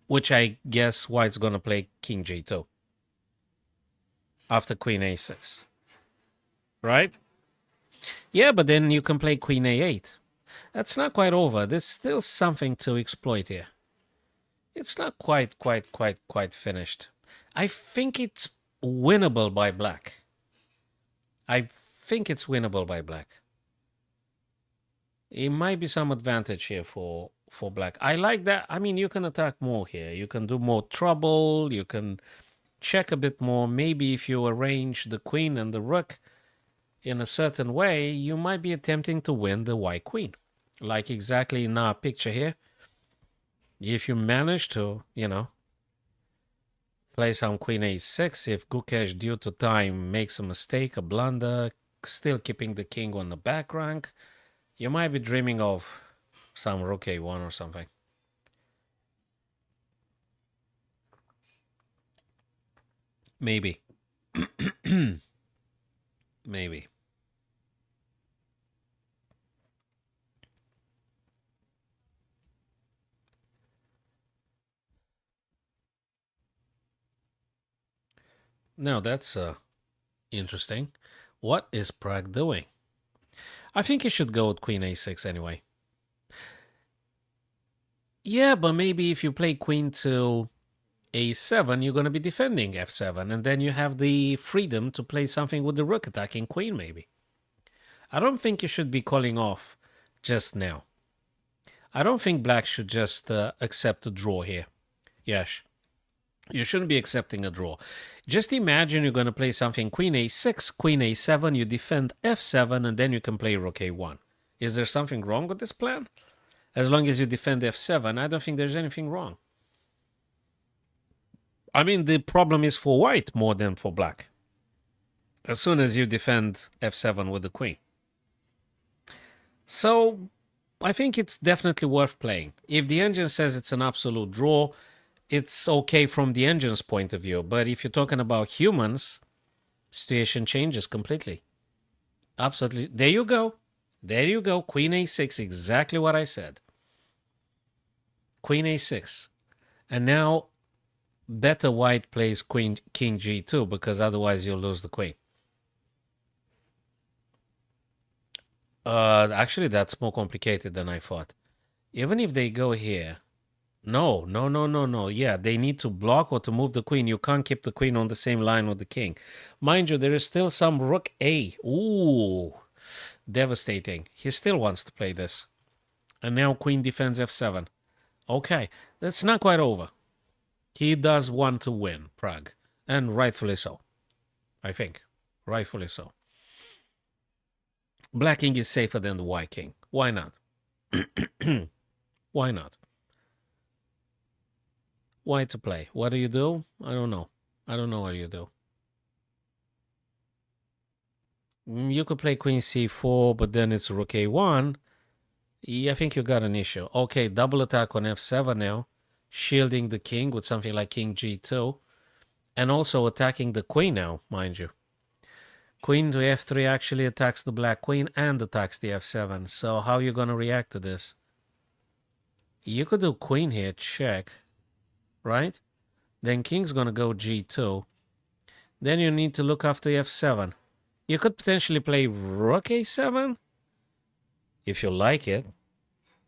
Which I guess white's going to play king g2. After queen a6. Right? Yeah, but then you can play queen a8. That's not quite over. There's still something to exploit here. It's not quite finished. I think it's winnable by black. I think it's winnable by black. It might be some advantage here for black. I like that. I mean, you can attack more here. You can do more trouble. You can check a bit more. Maybe if you arrange the queen and the rook in a certain way, you might be attempting to win the white queen. Like exactly in our picture here. If you manage to, you know, play some queen a6, if Gukesh due to time makes a mistake, a blunder, still keeping the king on the back rank, you might be dreaming of some rook a1 or something. Maybe. Maybe. Now that's interesting. What is Prague doing? I think he should go with queen a6 anyway. Yeah, but maybe if you play queen to a7, you're going to be defending f7, and then you have the freedom to play something with the rook attacking queen, maybe. I don't think you should be calling off just now. I don't think black should just accept a draw here. Yes. You shouldn't be accepting a draw. Just imagine you're going to play something queen a6, queen a7, you defend f7, and then you can play rook a1. Is there something wrong with this plan? As long as you defend f7, I don't think there's anything wrong. I mean, the problem is for white more than for black. As soon as you defend f7 with the queen. So, I think it's definitely worth playing. If the engine says it's an absolute draw, it's okay from the engine's point of view. But if you're talking about humans, situation changes completely. Absolutely. There you go. There you go. Queen a6, exactly what I said. Queen a6. And now, better white plays king g2, because otherwise you'll lose the queen. Actually, that's more complicated than I thought. Even if they go here... No. Yeah, they need to block or to move the queen. You can't keep the queen on the same line with the king. Mind you, there is still some rook a. Ooh, devastating. He still wants to play this. And now queen defends f7. Okay, that's not quite over. He does want to win, Prague. And rightfully so. I think. Rightfully so. Black king is safer than the white king. Why not? Why not? Why to play? What do you do? I don't know. I don't know what you do. You could play queen c4, but then it's rook a1. Yeah, I think you got an issue. Okay, double attack on f7 now. Shielding the king with something like king g2. And also attacking the queen now, mind you. Queen to f3 actually attacks the black queen and attacks the f7. So how are you going to react to this? You could do queen here, check. Right? Then king's going to go g2. Then you need to look after f7. You could potentially play rook a7. If you like it.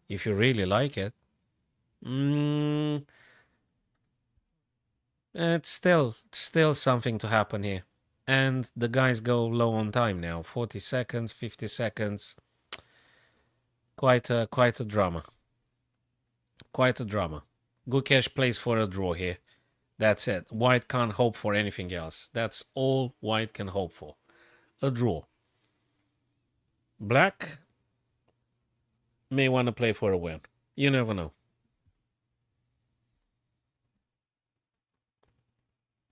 If you really like it. It's still something to happen here. and the guys go low on time now. 40 seconds, 50 seconds. Quite a drama. Quite a drama. Gukesh plays for a draw here. That's it. White can't hope for anything else. That's all White can hope for. A draw. Black may want to play for a win. You never know.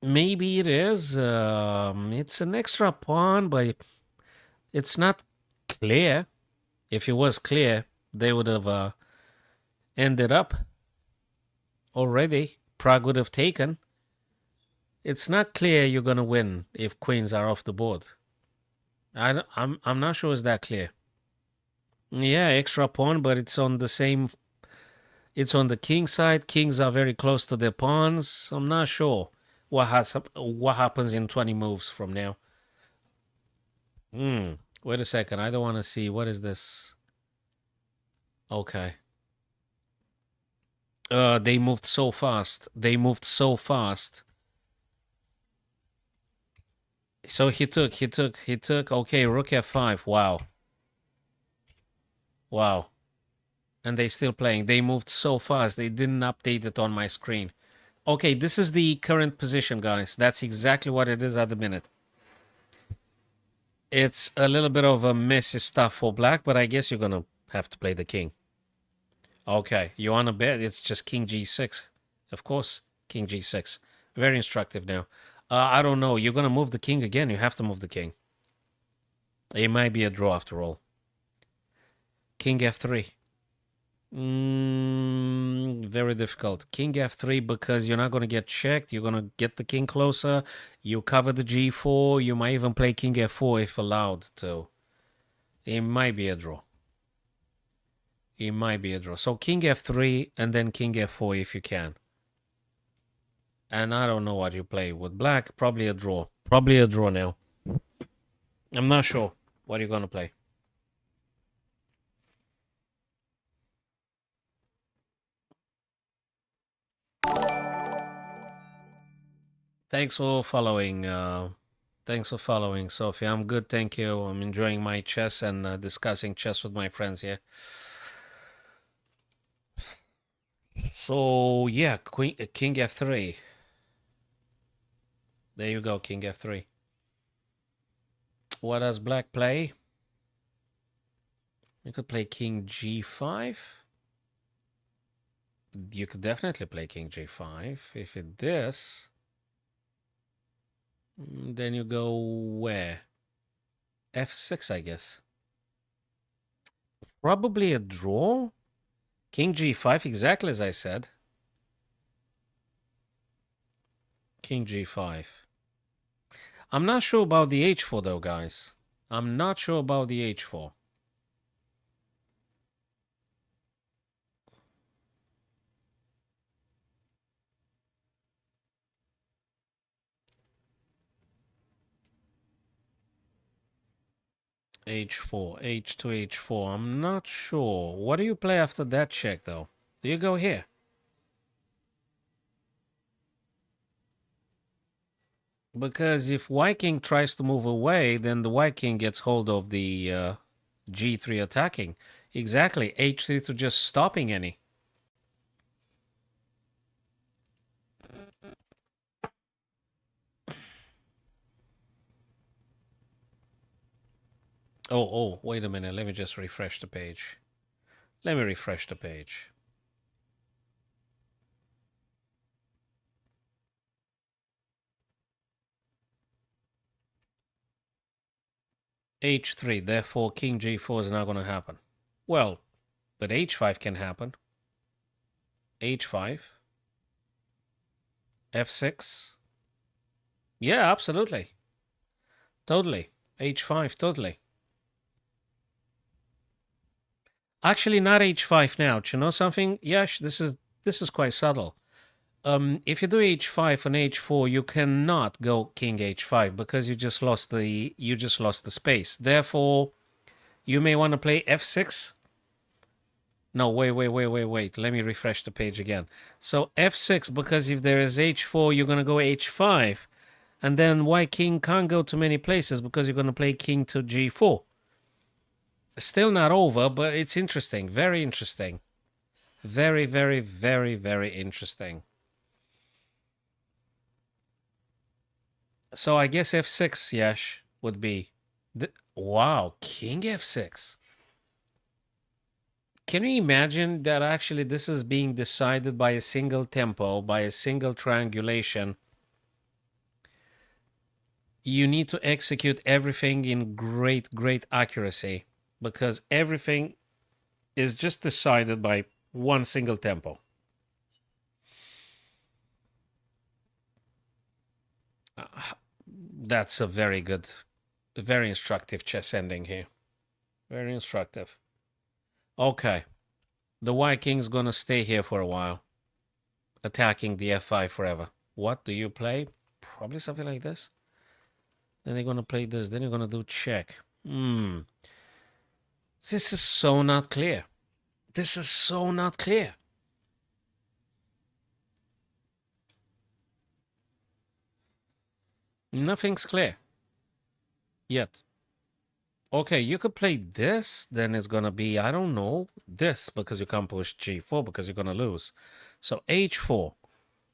Maybe it is. It's an extra pawn, but it's not clear. If it was clear, they would have ended up already. Prague would have taken. It's not clear you're going to win if queens are off the board. I'm not sure it's that clear. Yeah, extra pawn, but it's on the same. It's on the king side. Kings are very close to their pawns. I'm not sure what happens in 20 moves from now. Wait a second. I don't want to see. What is this? Okay. They moved so fast. They moved so fast. So he took. Okay, rook f5. Wow. Wow. And they still playing. They moved so fast. They didn't update it on my screen. Okay, this is the current position, guys. That's exactly what it is at the minute. It's a little bit of a messy stuff for black, but I guess you're going to have to play the king. Okay, you want to bet? It's just king g6. Of course, king g6. Very instructive now. I don't know. You're going to move the king again. You have to move the king. It might be a draw after all. King f3. Very difficult. King f3 because you're not going to get checked. You're going to get the king closer. You cover the g4. You might even play king f4 if allowed to. It might be a draw. It might be a draw. So king f3 and then king f4 if you can. And I don't know what you play with black. Probably a draw. Probably a draw now. I'm not sure what you're going to play. Thanks for following. Thanks for following, Sophie. I'm good, thank you. I'm enjoying my chess and discussing chess with my friends here. So yeah, king f3. There you go, king f3. What does black play? You could play king g5. You could definitely play king g5. If it this, then you go where? f6, I guess. Probably a draw. King g5, exactly as I said. King g5. I'm not sure about the h4 though, guys. I'm not sure about the h4. h4, h2, h4. I'm not sure. What do you play after that check, though? Do you go here? Because if white king tries to move away, then the white king gets hold of the g3 attacking. Exactly. h3 to just stopping any. Oh, wait a minute. Let me just refresh the page. Let me refresh the page. h3, therefore king g4 is not going to happen. Well, but h5 can happen. h5. f6. Yeah, absolutely. Totally. h5, totally. Actually, not h5 now. Do you know something? Yes, this is quite subtle. If you do h5 and h4, you cannot go king h5 because you just lost the space. Therefore, you may want to play f6. No, wait. Let me refresh the page again. So f6, because if there is h4, you're going to go h5. And then white king can't go to many places because you're going to play king to g4. Still not over, but it's interesting. Very interesting. Very, very, very, very interesting. So I guess f6, Yash, would be... wow, king f6. Can you imagine that actually this is being decided by a single tempo, by a single triangulation? You need to execute everything in great, great accuracy because everything is just decided by one single tempo. That's a very good, very instructive chess ending here. Very instructive. Okay. The white king's gonna stay here for a while, attacking the f5 forever. What do you play? Probably something like this. Then they're gonna play this. Then you're gonna do check. This is so not clear. This is so not clear. Nothing's clear yet. Okay, you could play this, then it's gonna be, I don't know, this, because you can't push g4 because you're gonna lose. So h4.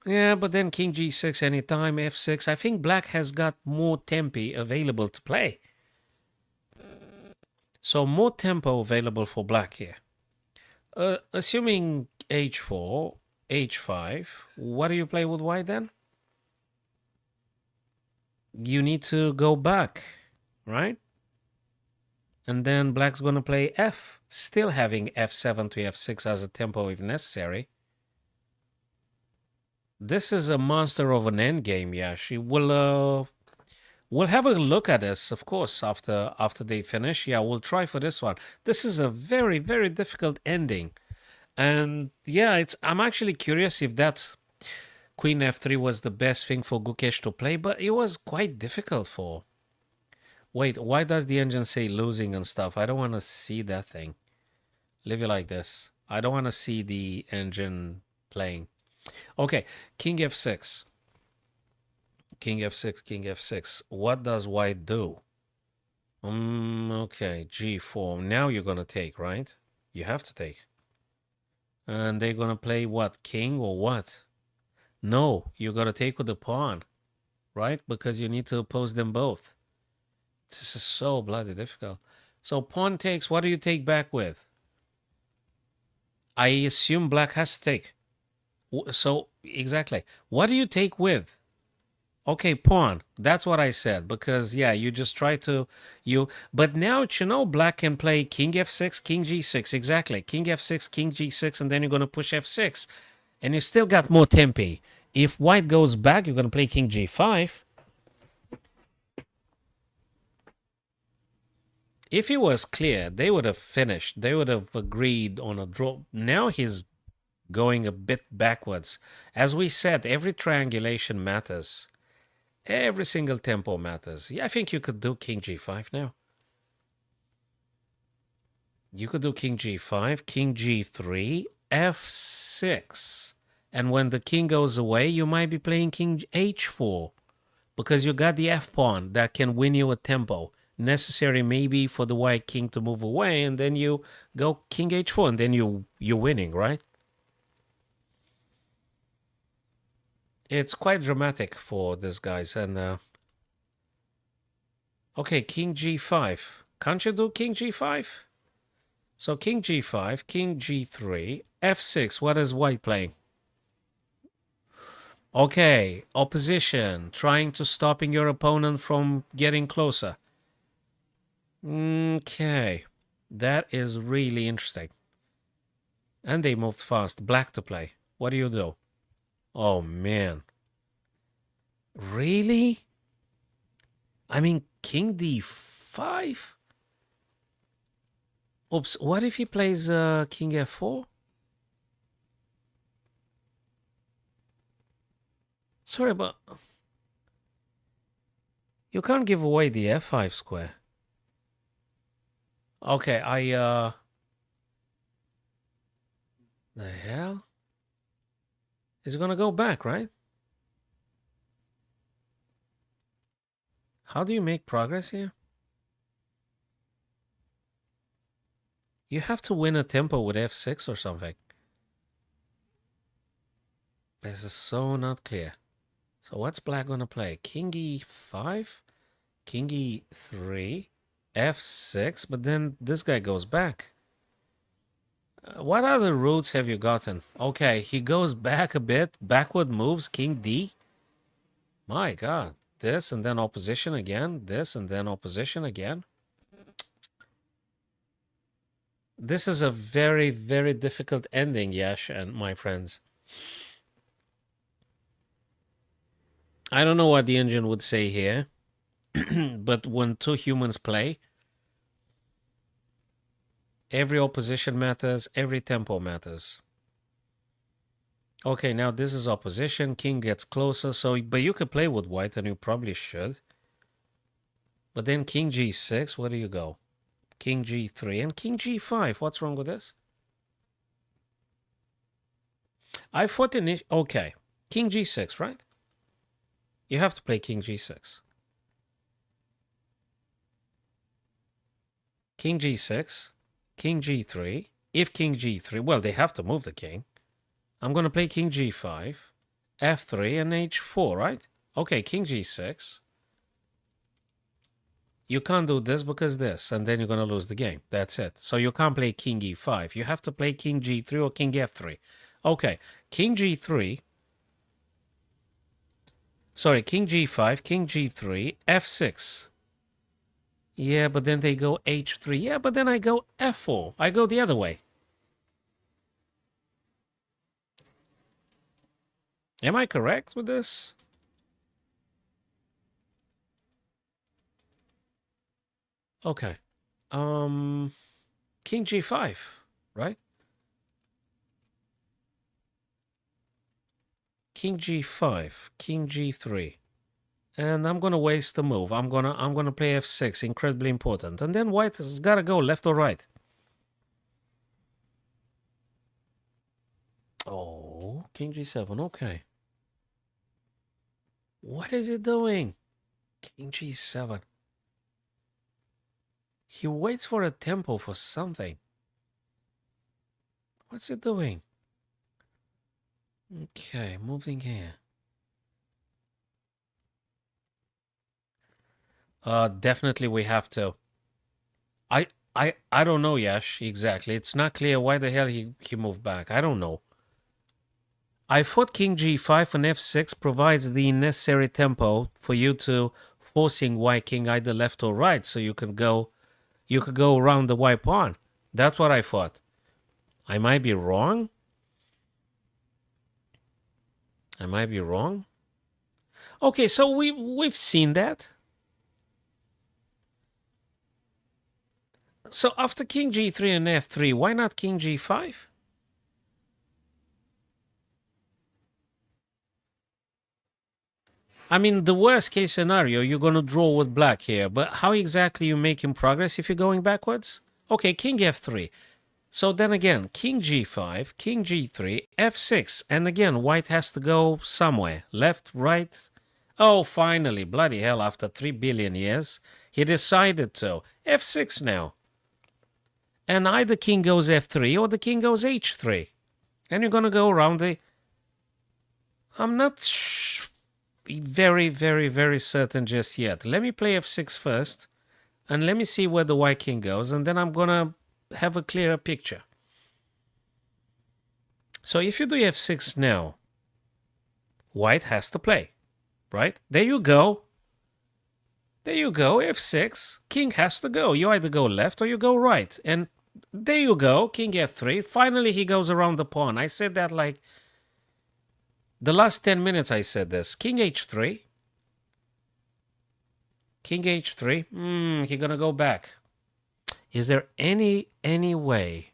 Yeah, but then king g6 anytime, f6. I think black has got more tempi available to play. So more tempo available for black here. Assuming h4, h5, what do you play with white then? You need to go back, right? And then black's going to play f, still having f7 to f6 as a tempo if necessary. This is a monster of an endgame, Yashi. We'll have a look at this, of course, after they finish. Yeah, we'll try for this one. This is a very, very difficult ending. And yeah, I'm actually curious if that queen f3 was the best thing for Gukesh to play, but it was quite difficult for... Wait, why does the engine say losing and stuff? I don't want to see that thing. Leave it like this. I don't want to see the engine playing. Okay, king f6. King f6, king f6. What does white do? Okay, g4. Now you're going to take, right? You have to take. And they're going to play what? King or what? No, you got to take with the pawn, right? Because you need to oppose them both. This is so bloody difficult. So pawn takes. What do you take back with? I assume black has to take. So, exactly. What do you take with? Okay, pawn. That's what I said. Because, yeah, you just try to... But now, black can play king f6, king g6. Exactly. King f6, king g6, and then you're going to push f6. And you still got more tempi. If white goes back, you're going to play king g5. If it was clear, they would have finished. They would have agreed on a draw. Now he's going a bit backwards. As we said, every triangulation matters. Every single tempo matters. Yeah, I think you could do king g5 now. You could do king g5, king g3, f6. And when the king goes away, you might be playing king h4 because you got the f-pawn that can win you a tempo. Necessary maybe for the white king to move away, and then you go king h4, and then you're winning, right? It's quite dramatic for these guys. And okay, king g5. Can't you do king g5? So king g5, king g3, f6. What is white playing? Okay, opposition, trying to stopping your opponent from getting closer. Okay, that is really interesting. And they moved fast. Black to play. What do you do? Oh, man. Really? I mean, king d5? Oops, what if he plays king f4? Sorry, but you can't give away the f5 square. Okay, the hell? He's gonna go back, right? How do you make progress here? You have to win a tempo with f6 or something. This is so not clear. So what's black gonna play? King e5, king e3, f6, but then this guy goes back. What other routes have you gotten? Okay, he goes back a bit, backward moves, king d. My god, this and then opposition again, this and then opposition again. This is a very, very difficult ending, Yash and my friends. I don't know what the engine would say here, but when two humans play, every opposition matters, every tempo matters. Okay, now this is opposition. King gets closer, but you could play with white, and you probably should. But then king g6, where do you go? King g3 and king g5. What's wrong with this? I thought okay, king g6, right? You have to play king g6. King g6, king g3. If king g3, well, they have to move the king. I'm going to play king g5, f3, and h4, right? Okay, king g6. You can't do this because this, and then you're going to lose the game. That's it. So you can't play king e5. You have to play king g3 or king f3. Okay, king g3. Sorry, king g5, king g3, f6. Yeah, but then they go h3. Yeah, but then I go f4. I go the other way. Am I correct with this? Okay. King g5, right? King g5, king g3. And I'm gonna waste the move. I'm gonna play f6, incredibly important. And then white has gotta go left or right. Oh, king g7, okay. What is he doing? King g7. He waits for a tempo for something. What's he doing? Okay, moving here. Definitely we have to. I don't know, Yash, exactly. It's not clear why the hell he moved back. I don't know. I thought king g5 and f6 provides the necessary tempo for you to forcing white king either left or right, so you could go around the white pawn. That's what I thought. I might be wrong. I might be wrong. Okay, so we've seen that. So after king g3 and f3, why not king g5? I mean, the worst case scenario, you're going to draw with black here, but how exactly you making progress if you're going backwards? Okay, king f3. So then again, king g5, king g3, f6, and again, white has to go somewhere. Left, right. Oh, finally, bloody hell, after 3 billion years, he decided to. f6 now. And either king goes f3 or the king goes h3. And you're going to go around the... I'm not very, very, very certain just yet. Let me play f6 first, and let me see where the white king goes, and then I'm gonna have a clearer picture. So if you do f6 now, white has to play, right? There you go. There you go, f6. King has to go. You either go left or you go right. And there you go, king f3. Finally, he goes around the pawn. I said that like... The last 10 minutes I said this. King h3. King h3. He's gonna go back. Is there any way?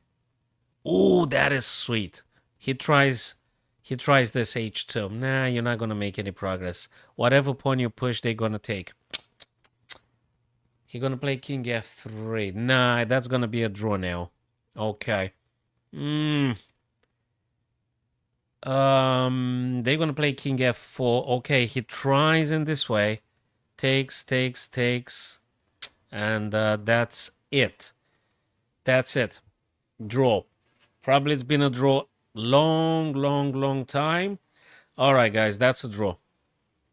Oh, that is sweet. He tries this h2. Nah, you're not gonna make any progress. Whatever pawn you push, they're gonna take. He's gonna play king f3. Nah, that's gonna be a draw now. Okay. They're gonna play king f4. Okay, he tries in this way. takes, and that's it. That's it. Draw. Probably it's been a draw long time. All right, guys, that's a draw.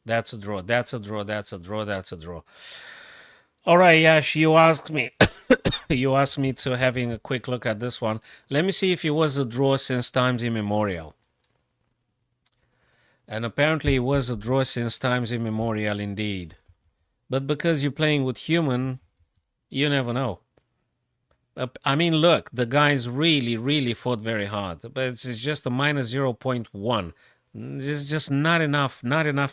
That's a draw. That's a draw. That's a draw. That's a draw. All right, Yash, you asked me. You asked me to having a quick look at this one. Let me see if it was a draw since times immemorial. And apparently it was a draw since times immemorial indeed. But because you're playing with human, you never know. I mean, look, the guys really fought very hard. But it's just a minus 0.1. It's just not enough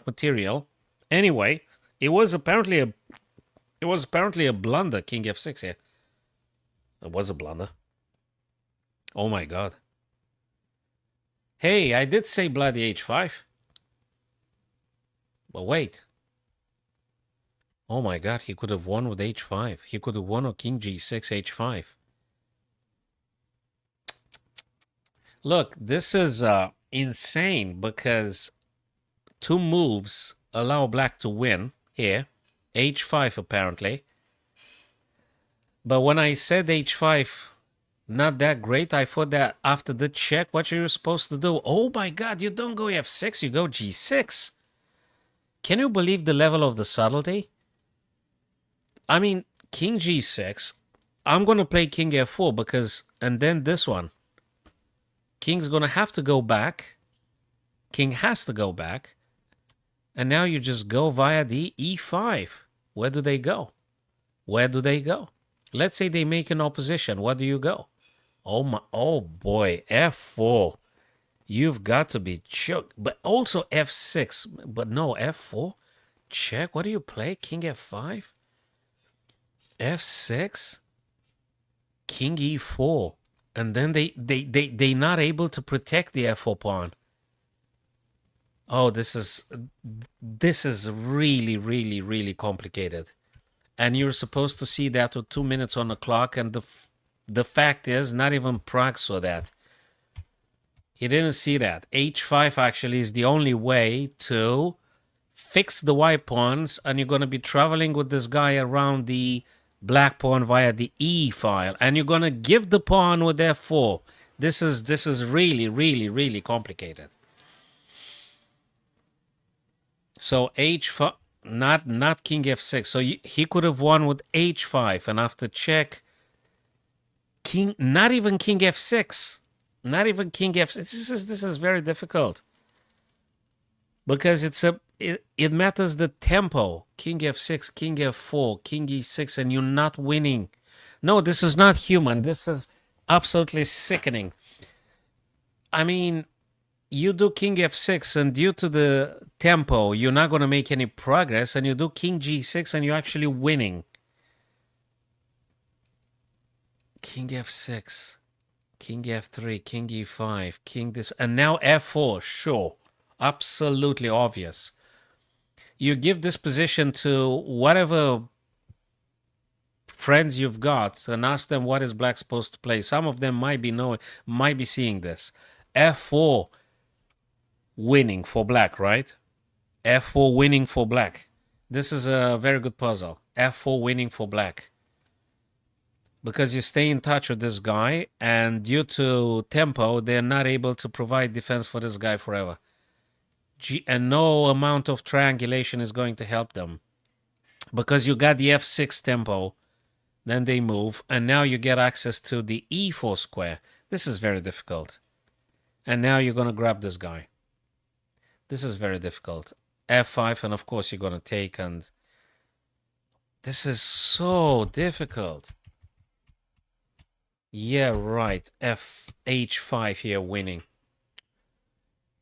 material. Anyway, it was apparently a blunder, King F6 here. It was a blunder. Oh my god. Hey, I did say bloody H5. But wait. Oh my god, he could have won with H5. He could have won on King G6, H5. Look, this is insane because 2 moves allow black to win here. H5 apparently. But when I said H5, not that great, I thought that after the check, what you're supposed to do? Oh my god, you don't go F6, you go G6. Can you believe the level of the subtlety? I mean, King G6, I'm going to play King F4 because, and then this one. King's going to have to go back. King has to go back. And now you just go via the E5. Where do they go? Where do they go? Let's say they make an opposition. Where do you go? Oh boy, F4. You've got to be choked. But also F6. But no, F4. Check. What do you play? King F5? F6? King E4. And then they not able to protect the F4 pawn. Oh, this is really complicated. And you're supposed to see that with 2 minutes on the clock, and the fact is, not even Prague saw that. He didn't see that. H5 actually is the only way to fix the white pawns, and you're going to be traveling with this guy around the black pawn via the E file, and you're going to give the pawn with F4. This is really complicated. So H5, not King F6. So he could have won with H5, and after check, not even King F6, not even King F6. This is very difficult because it matters the tempo. King F6, King F4, King E6, and you're not winning. No, this is not human. This is absolutely sickening. I mean, you do King F6, and due to the tempo, you're not going to make any progress, and you do King G6, and you're actually winning. King F6, King F3, King E5, King this, and now F4, sure. Absolutely obvious. You give this position to whatever friends you've got and ask them what is black supposed to play. Some of them might be seeing this. F4 winning for black, right? F4 winning for black. This is a very good puzzle. F4 winning for black. Because you stay in touch with this guy, and due to tempo, they're not able to provide defense for this guy forever. And no amount of triangulation is going to help them. Because you got the F6 tempo, then they move, and now you get access to the E4 square. This is very difficult. And now you're going to grab this guy. This is very difficult. F5, and of course you're going to take, and this is so difficult. Yeah, right. H5 here winning.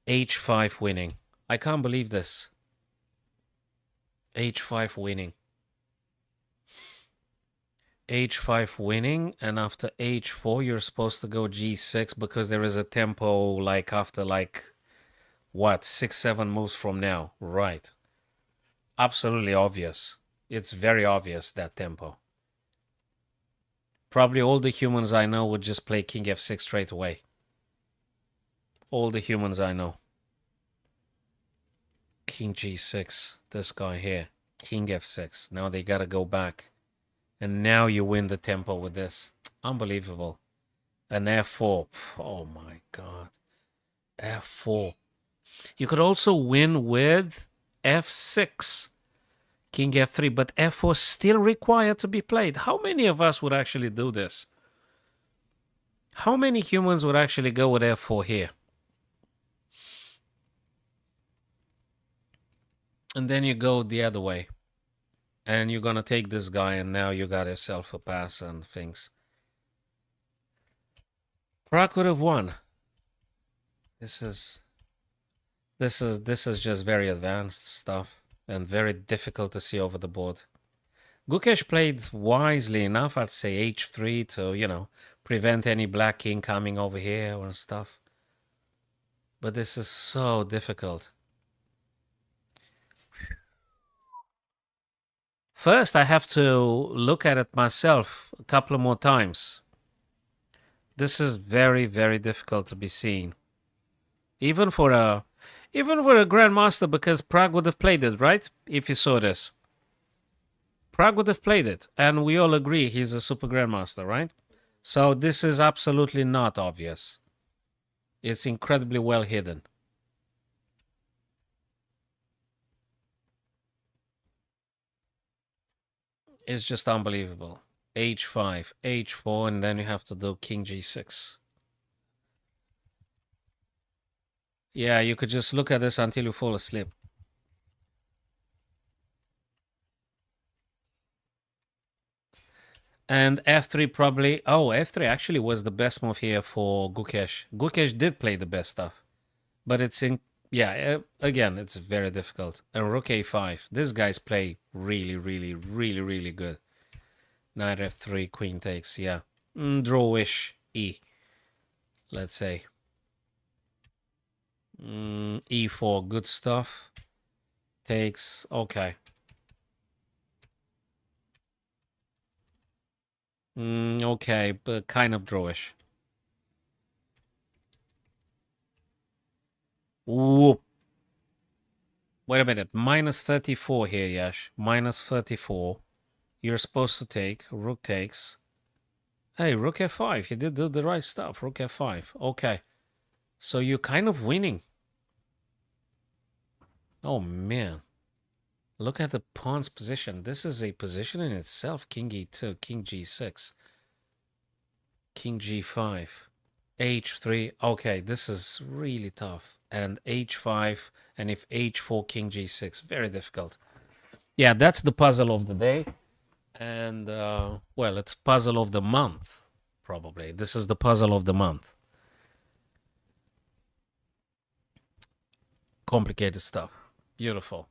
H5 winning. I can't believe this. H5 winning. H5 winning, and after H4 you're supposed to go G6 because there is a tempo like after what, 6-7 moves from now. Right. Absolutely obvious. It's very obvious, that tempo. Probably all the humans I know would just play King F6 straight away. All the humans I know. King G6, this guy here. King f6. Now they gotta go back. And now you win the tempo with this. Unbelievable. An f4. Oh my god. f4. You could also win with f6. King f3, but f4 still required to be played. How many of us would actually do this? How many humans would actually go with f4 here? And then you go the other way. And you're gonna take this guy, and now you got yourself a pass and things. Prag would have won. This is just very advanced stuff and very difficult to see over the board. Gukesh played wisely enough, I'd say h3 to, you know, prevent any black king coming over here or stuff. But this is so difficult. First, I have to look at it myself a couple of more times. This is very, very difficult to be seen. Even for a grandmaster, because Prag would have played it, right? If you saw this. Prag would have played it, and we all agree he's a super grandmaster, right? So this is absolutely not obvious. It's incredibly well hidden. It's just unbelievable. h5, h4, and then you have to do king g6. Yeah, you could just look at this until you fall asleep. And f3 probably... Oh, f3 actually was the best move here for Gukesh. Gukesh did play the best stuff. But it's in... Yeah, again, it's very difficult. And rook a5. These guys play really, really, really, really good. Knight f3, queen takes, yeah. Drawish e, let's say. e4, good stuff. Takes, okay. Okay, but kind of drawish. Whoop. Wait a minute, minus 34 here, Yash. Minus 34. You're supposed to take, rook takes. Hey, rook f5, he did do the right stuff, rook f5. Okay, so you're kind of winning. Oh, man. Look at the pawn's position. This is a position in itself. King e2, king g6, king g5, h3. Okay, this is really tough. And h5, and if h4, king g6, very difficult. Yeah, that's the puzzle of the day. And, well, it's puzzle of the month, probably. This is the puzzle of the month. Complicated stuff. Beautiful.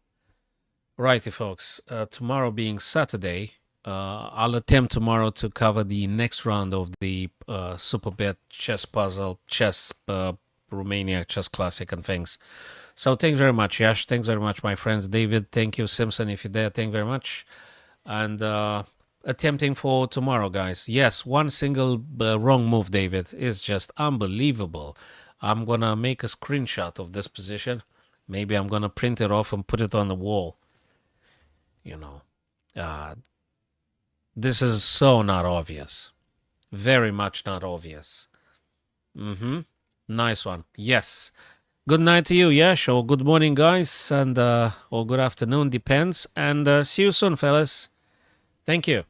Righty, folks. Tomorrow being Saturday, I'll attempt tomorrow to cover the next round of the Super Bet chess puzzle, chess Romania chess classic and things. So thanks very much, Yash. Thanks very much, my friends. David, thank you. Simpson, if you're there, thank you very much. And attempting for tomorrow, guys. Yes, one single wrong move, David, is just unbelievable. I'm going to make a screenshot of this position. Maybe I'm going to print it off and put it on the wall. You know, this is so not obvious. Very much not obvious. Nice one. Yes. Good night to you, Yash, or good morning, guys, and or good afternoon, depends. And see you soon, fellas. Thank you.